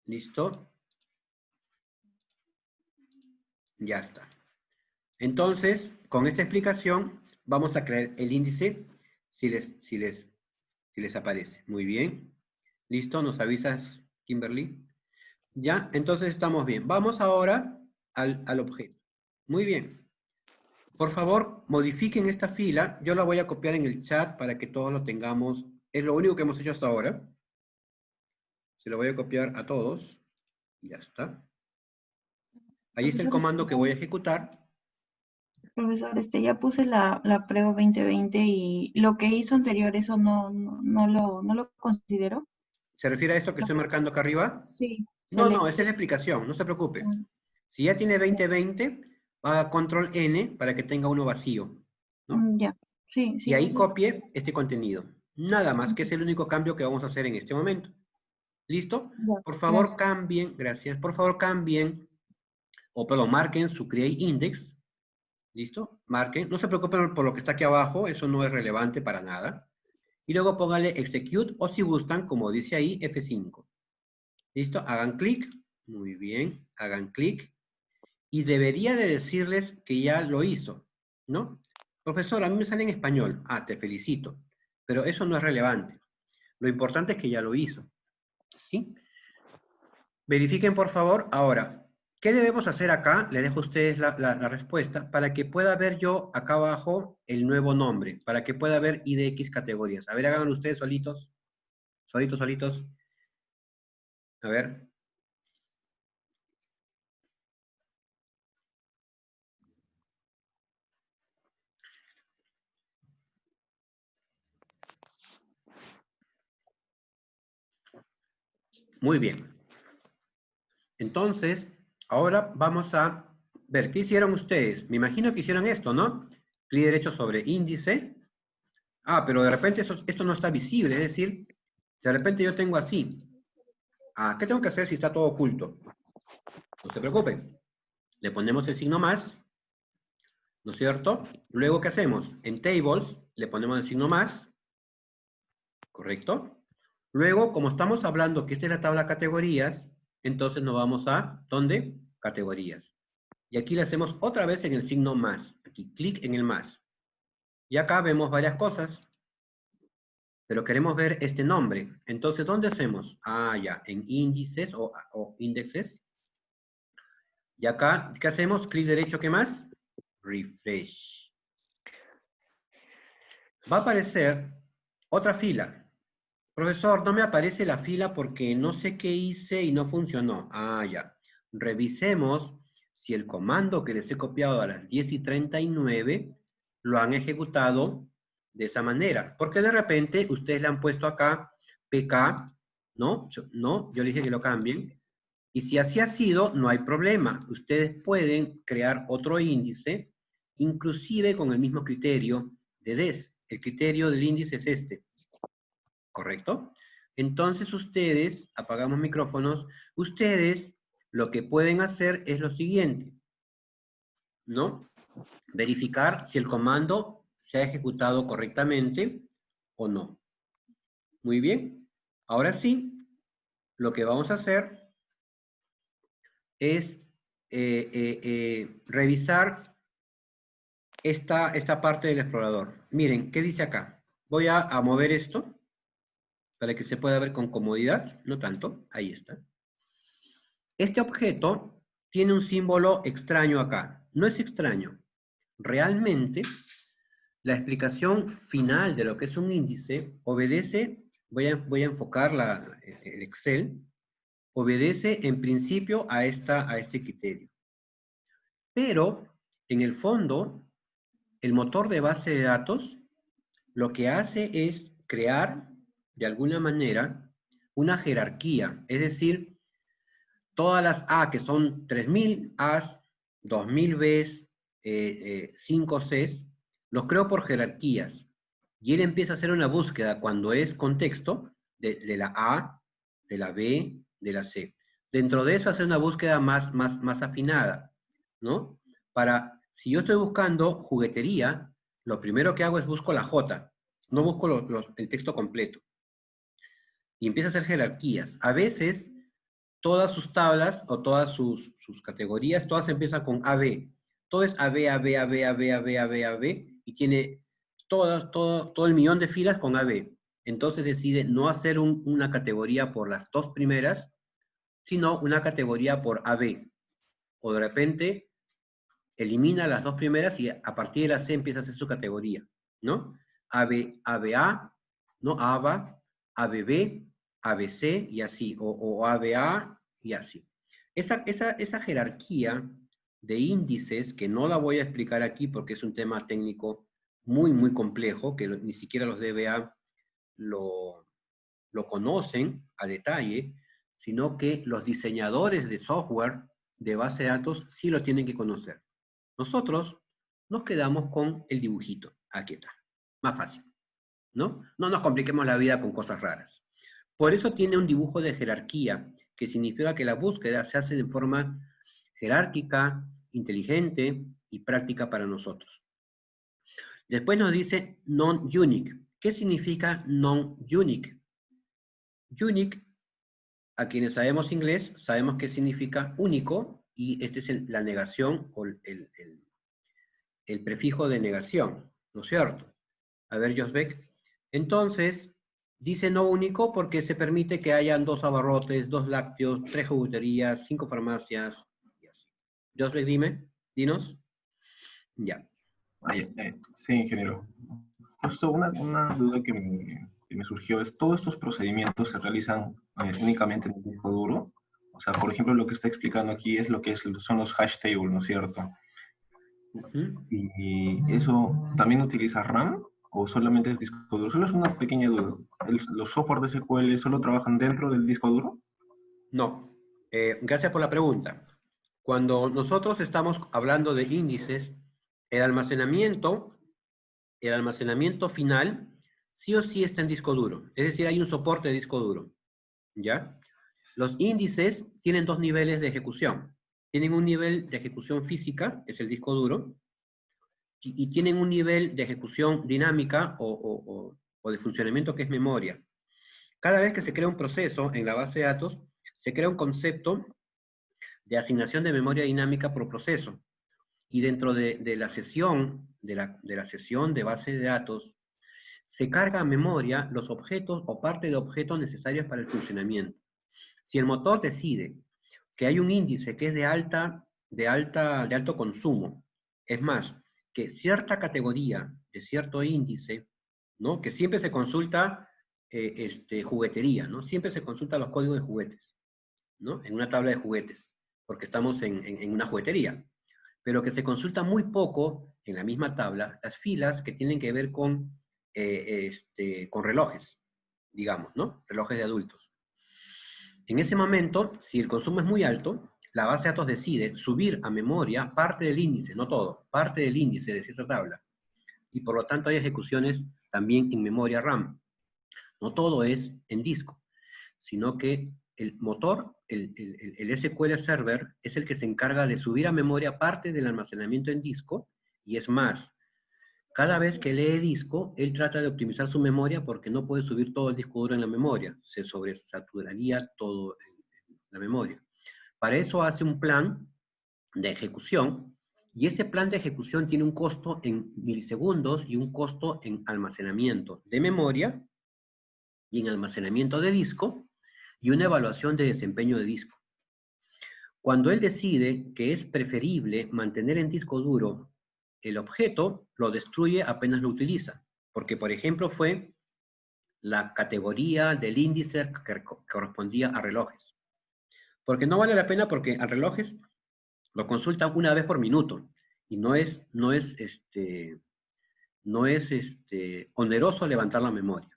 A: ¿Listo? Ya está. Entonces, con esta explicación, vamos a crear el índice si les aparece. Muy bien. ¿Listo? ¿Nos avisas, Kimberly? ¿Ya? Entonces estamos bien. Vamos ahora al objeto. Muy bien. Por favor, modifiquen esta fila. Yo la voy a copiar en el chat para que todos lo tengamos. Es lo único que hemos hecho hasta ahora. Se lo voy a copiar a todos. Ya está. Ahí está el
C: Profesor,
A: comando que voy a ejecutar.
C: profesor, ya puse la prueba 2020 y lo que hizo anterior, eso no lo considero.
A: ¿Se refiere a esto que
C: Lo
A: estoy
C: que,
A: marcando acá arriba?
C: sí,
A: No, no, esa es la
C: selección.
A: explicación. No se preocupe. Si ya tiene 2020, va a control N para que tenga uno vacío, ¿no?
C: Ya, sí,
A: Y
C: sí,
A: ahí
C: eso.
A: copie este contenido. Nada más, que es el único cambio que vamos a hacer en este momento. ¿Listo?
C: Ya,
A: Por favor,
C: gracias.
A: cambien, gracias, por favor, cambien, o perdón, marquen su create index. ¿Listo? Marquen. No se preocupen por lo que está aquí abajo, eso no es relevante para nada. Y luego pónganle execute, o si gustan, como dice ahí, F5. ¿Listo? Hagan clic. Muy bien, hagan clic. Y debería de decirles que ya lo hizo, ¿no? Profesor, a mí me sale en español. Ah, te felicito. Pero eso no es relevante. Lo importante es que ya lo hizo. ¿Sí? Verifiquen, por favor. Ahora, ¿qué debemos hacer acá? Le dejo a ustedes la respuesta para que pueda ver yo acá abajo el nuevo nombre, para que pueda ver IDX categorías. A ver, hagan ustedes solitos. Solitos, solitos. A ver. Muy bien. Entonces, ahora vamos a ver, ¿qué hicieron ustedes? Me imagino que hicieron esto, ¿no? Clic derecho sobre índice. Ah, pero de repente esto no está visible, es decir, de repente yo tengo así. Ah, ¿qué tengo que hacer si está todo oculto? No se preocupen. Le ponemos el signo más, ¿no es cierto? Luego, ¿qué hacemos? En tables le ponemos el signo más, ¿correcto? Luego, como estamos hablando que esta es la tabla categorías, entonces nos vamos a, ¿dónde? Categorías. Y aquí le hacemos otra vez en el signo más. Aquí, clic en el más. Y acá vemos varias cosas, pero queremos ver este nombre. Entonces, ¿dónde hacemos? Ah, ya, en índices o índices. Y acá, ¿qué hacemos? Clic derecho, ¿qué más? Refresh. Va a aparecer otra fila. Profesor, no me aparece la fila porque no sé qué hice y no funcionó. Ah, ya. Revisemos si el comando que les he copiado a las 10:39 lo han ejecutado de esa manera. Porque de repente ustedes le han puesto acá PK, ¿no? No, yo le dije que lo cambien. Y si así ha sido, no hay problema. Ustedes pueden crear otro índice, inclusive con el mismo criterio de DES. El criterio del índice es este. ¿Correcto? Entonces ustedes, apagamos micrófonos, ustedes lo que pueden hacer es lo siguiente, ¿no? Verificar si el comando se ha ejecutado correctamente o no. Muy bien. Ahora sí, lo que vamos a hacer es revisar esta parte del explorador. Miren, ¿qué dice acá? Voy a mover esto para que se pueda ver con comodidad, no tanto, ahí está. Este objeto tiene un símbolo extraño acá. No es extraño. Realmente, la explicación final de lo que es un índice obedece, voy a enfocar el Excel, obedece en principio a este criterio. Pero, en el fondo, el motor de base de datos lo que hace es crear, de alguna manera, una jerarquía. Es decir, todas las A, que son 3000 A's, 2000 B's, 5 C's, los creo por jerarquías. Y él empieza a hacer una búsqueda cuando es contexto de la A, de la B, de la C. Dentro de eso hace una búsqueda más afinada, ¿no? Si yo estoy buscando juguetería, lo primero que hago es busco la J, no busco el texto completo. Y empieza a hacer jerarquías. A veces todas sus tablas o todas sus categorías, todas empiezan con AB. Todo es AB, AB, AB, AB, AB, AB, AB, y tiene todo el millón de filas con AB. Entonces decide no hacer una categoría por las dos primeras, sino una categoría por AB. O de repente elimina las dos primeras y a partir de la C empieza a hacer su categoría, ¿no? ABA, ¿no? ABA, ABB, ABC y así, o ABA y así. Esa jerarquía de índices, que no la voy a explicar aquí porque es un tema técnico muy, muy complejo, que ni siquiera los DBA lo conocen a detalle, sino que los diseñadores de software de base de datos sí lo tienen que conocer. Nosotros nos quedamos con el dibujito. Aquí está. Más fácil, ¿no? No nos compliquemos la vida con cosas raras. Por eso tiene un dibujo de jerarquía, que significa que la búsqueda se hace de forma jerárquica, inteligente y práctica para nosotros. Después nos dice non-unique. ¿Qué significa non-unique? Unique, a quienes sabemos inglés, sabemos que significa único, y esta es la negación o el prefijo de negación, ¿no es cierto? A ver, Josbeck. Entonces, dice no único porque se permite que hayan 2 abarrotes, 2 lácteos, 3 jugueterías, 5 farmacias, y así. Josbeck, dinos. Ya.
B: Sí, ingeniero. Justo una duda que me surgió es, ¿todos estos procedimientos se realizan únicamente en el disco duro? O sea, por ejemplo, lo que está explicando aquí es lo que son los hash tables, ¿no es cierto? ¿Y eso también utiliza RAM o solamente es disco duro? Solo es una pequeña duda. ¿Los software de SQL solo trabajan dentro del disco duro?
A: No. Gracias por la pregunta. Cuando nosotros estamos hablando de índices, el almacenamiento final sí o sí está en disco duro. Es decir, hay un soporte de disco duro. ¿Ya? Los índices tienen 2 niveles de ejecución. Tienen un nivel de ejecución física, que es el disco duro, y tienen un nivel de ejecución dinámica o de funcionamiento que es memoria. Cada vez que se crea un proceso en la base de datos, se crea un concepto de asignación de memoria dinámica por proceso. Y dentro de la sesión, de la sesión de base de datos, se carga a memoria los objetos o parte de objetos necesarios para el funcionamiento. Si el motor decide que hay un índice que es de alto consumo, es más, que cierta categoría de cierto índice, ¿no? Que siempre se consulta juguetería, ¿no? Siempre se consulta los códigos de juguetes, ¿no? En una tabla de juguetes, porque estamos en una juguetería. Pero que se consulta muy poco en la misma tabla las filas que tienen que ver con relojes, digamos, ¿no? Relojes de adultos. En ese momento, si el consumo es muy alto, la base de datos decide subir a memoria parte del índice, no todo, parte del índice de cierta tabla. Y por lo tanto hay ejecuciones también en memoria RAM. No todo es en disco, sino que el motor, el SQL Server, es el que se encarga de subir a memoria parte del almacenamiento en disco, y es más, cada vez que lee disco, él trata de optimizar su memoria porque no puede subir todo el disco duro en la memoria, se sobresaturaría todo la memoria. Para eso hace un plan de ejecución, y ese plan de ejecución tiene un costo en milisegundos y un costo en almacenamiento de memoria y en almacenamiento de disco, y una evaluación de desempeño de disco. Cuando él decide que es preferible mantener en disco duro el objeto, lo destruye apenas lo utiliza, porque por ejemplo fue la categoría del índice que correspondía a relojes. Porque no vale la pena porque a relojes lo consultan una vez por minuto, y no es oneroso levantar la memoria.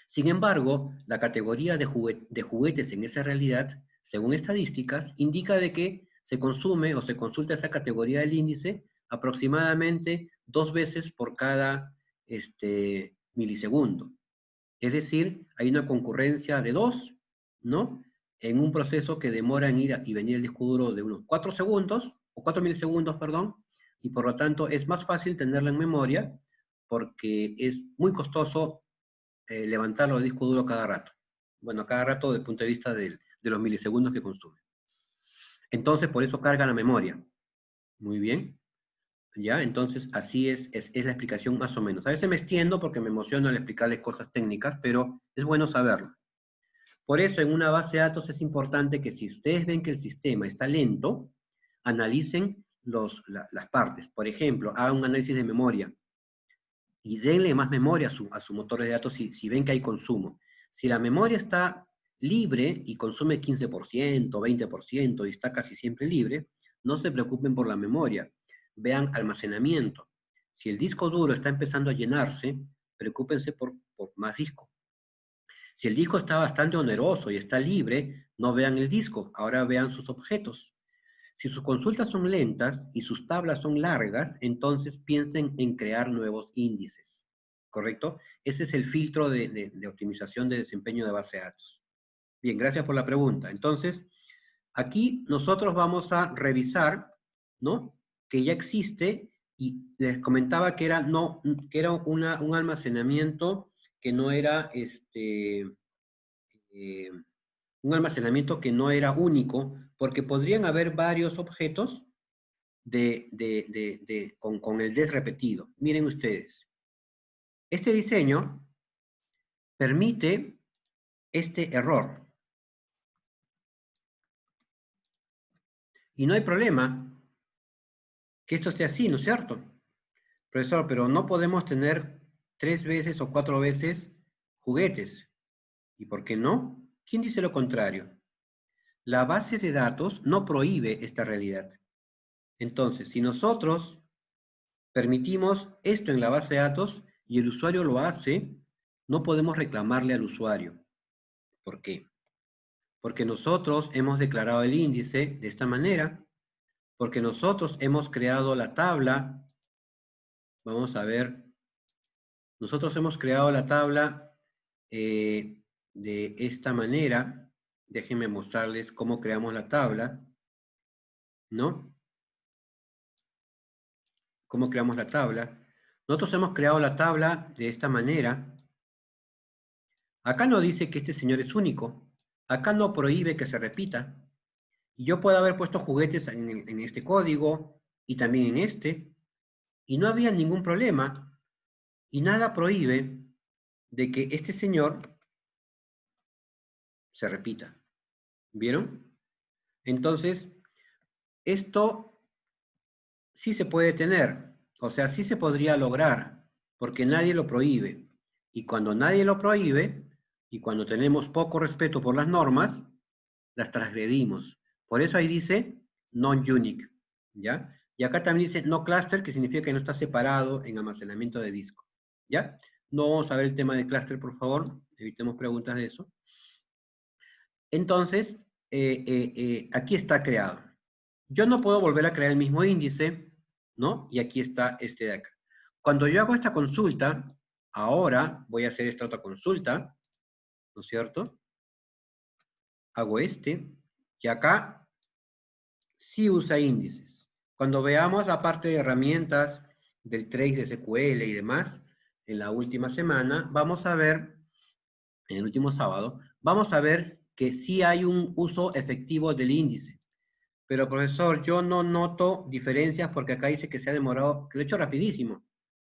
A: Sin embargo, la categoría de juguetes en esa realidad, según estadísticas, indica de que se consume o se consulta esa categoría del índice aproximadamente 2 veces por cada milisegundo. Es decir, hay una concurrencia de 2, ¿no? En un proceso que demora en ir y venir el disco duro de unos 4 segundos, o 4 milisegundos, perdón, y por lo tanto es más fácil tenerla en memoria porque es muy costoso levantarlo del disco duro cada rato. Bueno, cada rato desde el punto de vista de los milisegundos que consume. Entonces, por eso carga la memoria. Muy bien. ¿Ya? Entonces, así es la explicación más o menos. A veces me extiendo porque me emociona al explicarles cosas técnicas, pero es bueno saberlo. Por eso en una base de datos es importante que si ustedes ven que el sistema está lento, analicen las partes. Por ejemplo, hagan un análisis de memoria y denle más memoria a su motor de datos si ven que hay consumo. Si la memoria está libre y consume 15%, 20% y está casi siempre libre, no se preocupen por la memoria. Vean almacenamiento. Si el disco duro está empezando a llenarse, preocúpense por más disco. Si el disco está bastante oneroso y está libre, no vean el disco, ahora vean sus objetos. Si sus consultas son lentas y sus tablas son largas, entonces piensen en crear nuevos índices, ¿correcto? Ese es el filtro de optimización de desempeño de base de datos. Bien, gracias por la pregunta. Entonces, aquí nosotros vamos a revisar, ¿no? Que ya existe, y les comentaba que era, un almacenamiento que no era, un almacenamiento que no era único, porque podrían haber varios objetos con el des repetido. Miren ustedes, este diseño permite este error. Y no hay problema que esto sea así, ¿no es cierto? Profesor, pero no podemos tener 3 veces o 4 veces juguetes. ¿Y por qué no? ¿Quién dice lo contrario? La base de datos no prohíbe esta realidad. Entonces, si nosotros permitimos esto en la base de datos y el usuario lo hace, no podemos reclamarle al usuario. ¿Por qué? Porque nosotros hemos declarado el índice de esta manera, porque nosotros hemos creado la tabla, vamos a ver, nosotros hemos creado la tabla de esta manera. Déjenme mostrarles cómo creamos la tabla, ¿no? ¿Cómo creamos la tabla? Nosotros hemos creado la tabla de esta manera. Acá no dice que este señor es único. Acá no prohíbe que se repita. Y yo puedo haber puesto juguetes en este código y también en este. Y no había ningún problema. Y nada prohíbe de que este señor se repita. ¿Vieron? Entonces, esto sí se puede tener. O sea, sí se podría lograr, porque nadie lo prohíbe. Y cuando nadie lo prohíbe, y cuando tenemos poco respeto por las normas, las transgredimos. Por eso ahí dice non-unique, ¿ya? Y acá también dice no cluster, que significa que no está separado en almacenamiento de disco, ¿ya? No vamos a ver el tema de cluster, por favor, evitemos preguntas de eso. Entonces, aquí está creado. Yo no puedo volver a crear el mismo índice, ¿no? Y aquí está este de acá. Cuando yo hago esta consulta, ahora voy a hacer esta otra consulta, ¿no es cierto? Hago y acá sí usa índices. Cuando veamos la parte de herramientas del trace de SQL y demás, en la última semana, vamos a ver, en el último sábado, vamos a ver que sí hay un uso efectivo del índice. Pero profesor, yo no noto diferencias porque acá dice que se ha demorado, que lo he hecho rapidísimo.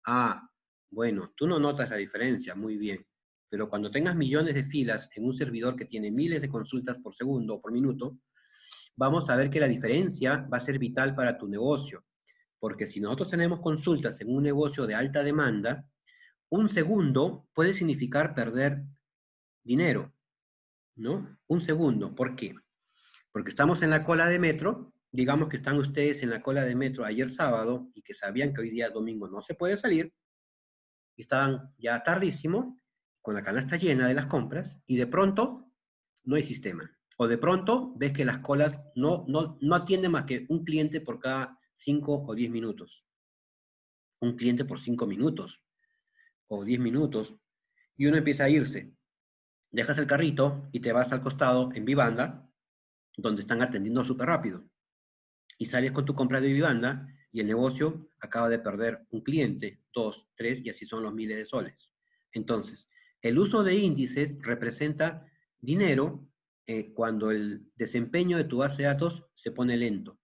A: Ah, bueno, tú no notas la diferencia, muy bien. Pero cuando tengas millones de filas en un servidor que tiene miles de consultas por segundo o por minuto, vamos a ver que la diferencia va a ser vital para tu negocio. Porque si nosotros tenemos consultas en un negocio de alta demanda, un segundo puede significar perder dinero, ¿no? Un segundo. ¿Por qué? Porque estamos en la cola de metro, digamos que están ustedes en la cola de metro ayer sábado y que sabían que hoy día domingo no se puede salir, y estaban ya tardísimo, con la canasta llena de las compras, y de pronto no hay sistema. O de pronto ves que las colas no atienden más que un cliente por cada 5 o 10 minutos. Un cliente por 5 minutos o 10 minutos, y uno empieza a irse. Dejas el carrito y te vas al costado en Vivanda, donde están atendiendo súper rápido. Y sales con tu compra de Vivanda y el negocio acaba de perder un cliente, 2, 3, y así son los miles de soles. Entonces, el uso de índices representa dinero cuando el desempeño de tu base de datos se pone lento.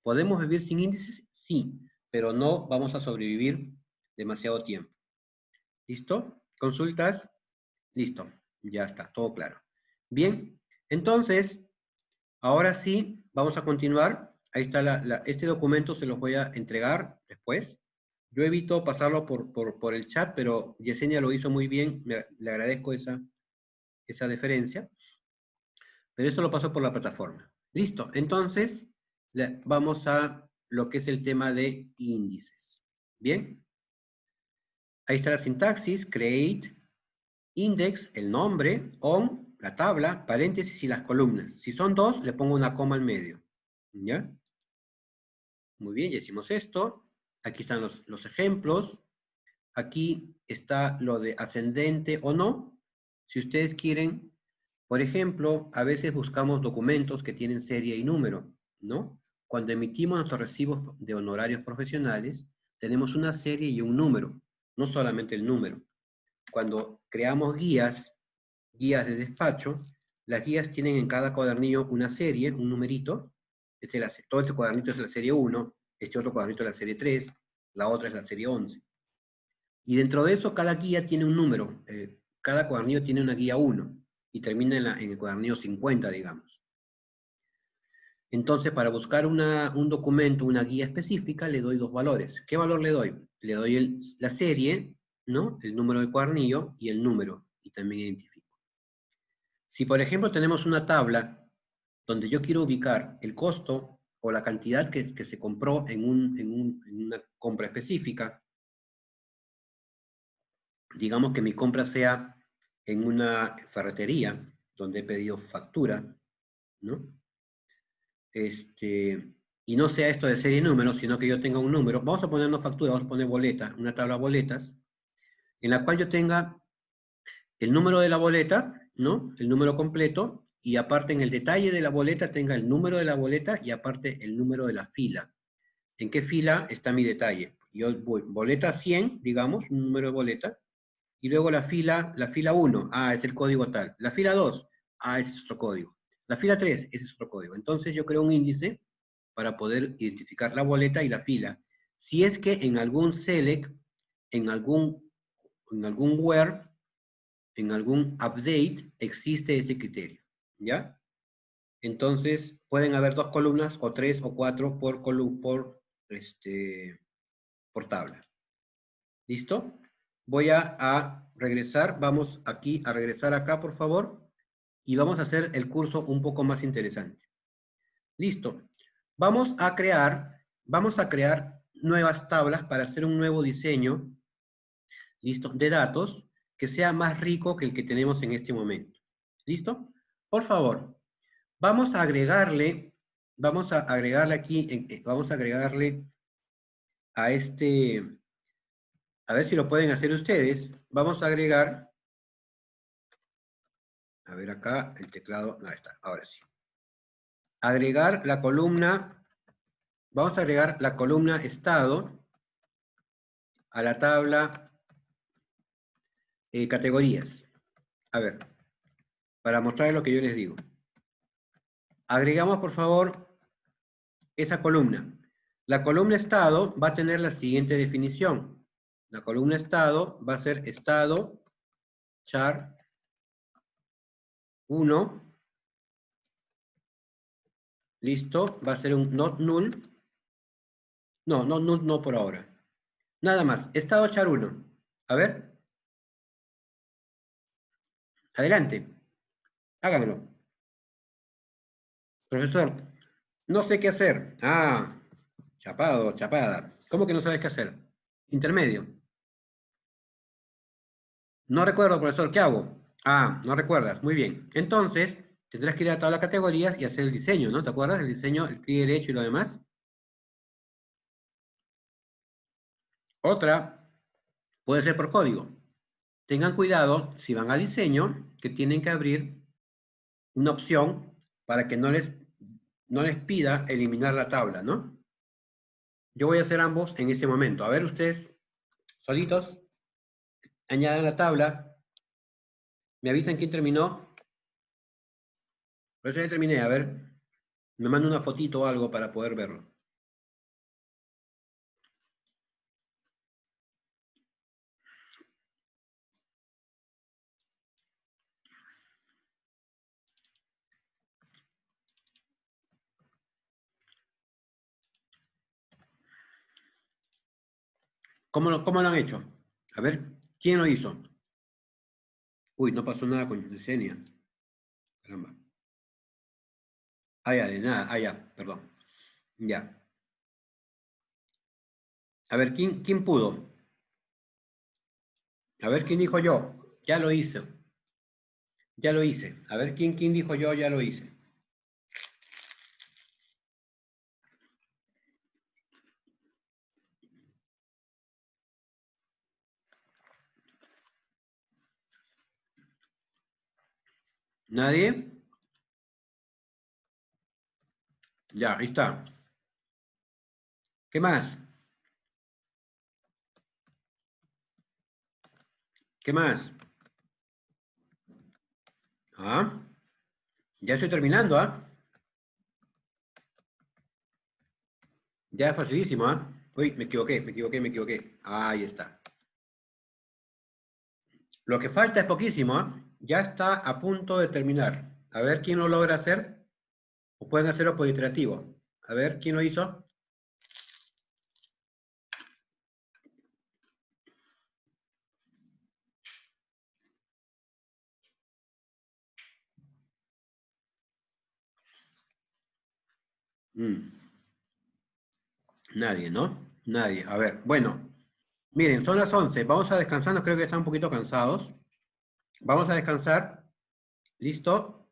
A: ¿Podemos vivir sin índices? Sí, pero no vamos a sobrevivir demasiado tiempo. ¿Listo? ¿Consultas? Listo, ya está, todo claro. Bien, entonces, ahora sí, vamos a continuar. Ahí está este documento, se los voy a entregar después. Yo evito pasarlo por el chat, pero Yesenia lo hizo muy bien, le agradezco esa deferencia, pero esto lo paso por la plataforma. Listo, entonces vamos a lo que es el tema de índices. Bien, ahí está la sintaxis, create, index, el nombre, on, la tabla, paréntesis y las columnas. Si son dos, le pongo una coma en medio. ¿Ya? Muy bien, ya hicimos esto. Aquí están los ejemplos. Aquí está lo de ascendente o no. Si ustedes quieren, por ejemplo, a veces buscamos documentos que tienen serie y número, ¿no? Cuando emitimos nuestros recibos de honorarios profesionales, tenemos una serie y un número, no solamente el número. Cuando creamos guías de despacho, las guías tienen en cada cuadernillo una serie, un numerito. Todo este cuadernito es la serie 1, este otro cuadernito es la serie 3, la otra es la serie 11. Y dentro de eso, cada guía tiene un número. Cada cuadernillo tiene una guía 1 y termina en el cuadernillo 50, digamos. Entonces, para buscar un documento, una guía específica, le doy dos valores. ¿Qué valor le doy? Le doy la serie, ¿no? El número del cuadernillo y el número, y también identifico. Si, por ejemplo, tenemos una tabla donde yo quiero ubicar el costo o la cantidad que se compró en una compra específica, digamos que mi compra sea en una ferretería, donde he pedido factura, ¿no? Y no sea esto de serie y número, sino que yo tenga un número. Vamos a ponernos factura, vamos a poner boleta, una tabla de boletas, en la cual yo tenga el número de la boleta, ¿no? El número completo, y aparte en el detalle de la boleta tenga el número de la boleta y aparte el número de la fila. ¿En qué fila está mi detalle? Yo voy, boleta 100, digamos, un número de boleta, y luego la fila 1, es el código tal. La fila 2, ese es otro código. La fila 3, ese es otro código. Entonces yo creo un índice para poder identificar la boleta y la fila. Si es que en algún select, en algún where, en algún update, existe ese criterio, ¿ya? Entonces, pueden haber dos columnas, o tres, o cuatro por tabla. ¿Listo? Voy a regresar, vamos aquí a regresar acá, por favor, y vamos a hacer el curso un poco más interesante. Listo. Vamos a crear nuevas tablas para hacer un nuevo diseño, ¿listo? De datos que sea más rico que el que tenemos en este momento. ¿Listo? Por favor, vamos a agregarle aquí, vamos a agregarle a a ver si lo pueden hacer ustedes. Vamos a agregar, a ver acá, el teclado, no está, ahora sí. Agregar la columna, vamos a agregar la columna estado a la tabla categorías. A ver, para mostrarles lo que yo les digo. Agregamos, por favor, esa columna. La columna estado va a tener la siguiente definición. La columna estado va a ser estado char 1. Listo, va a ser un not null. No, not null no por ahora. Nada más, estado char 1. A ver. Adelante. Háganlo. Profesor, no sé qué hacer. Chapado, chapada. ¿Cómo que no sabes qué hacer? Intermedio. No recuerdo, profesor, ¿qué hago? No recuerdas. Muy bien. Entonces, tendrás que ir a la tabla de categorías y hacer el diseño, ¿no? ¿Te acuerdas? El diseño, el clic derecho y lo demás. Otra, puede ser por código. Tengan cuidado, si van a diseño, que tienen que abrir una opción para que no les pida eliminar la tabla, ¿no? Yo voy a hacer ambos en este momento. A ver, ustedes, solitos, añadan la tabla. ¿Me avisan quién terminó? Por eso ya terminé, a ver. Me mando una fotito o algo para poder verlo. cómo lo han hecho? A ver, ¿quién lo hizo? Uy, no pasó nada con Yesenia. Caramba. Ah, ya, de nada. Ah, ya, perdón. Ya. A ver, ¿quién pudo? A ver, ¿quién dijo yo? Ya lo hice. Ya lo hice. A ver, ¿quién dijo yo? Ya lo hice. ¿Nadie? Ya, ahí está. ¿Qué más? ¿Qué más? Ah, ya estoy terminando, ¿ah? Ya es facilísimo, ¿ah? Uy, me equivoqué. Ahí está. Lo que falta es poquísimo, ¿ah? Ya está a punto de terminar. A ver quién lo logra hacer. O pueden hacerlo por iterativo. A ver, ¿quién lo hizo? Nadie, ¿no? Nadie. A ver, bueno. Miren, son las 11. Vamos a descansar. Creo que están un poquito cansados. Vamos a descansar. ¿Listo?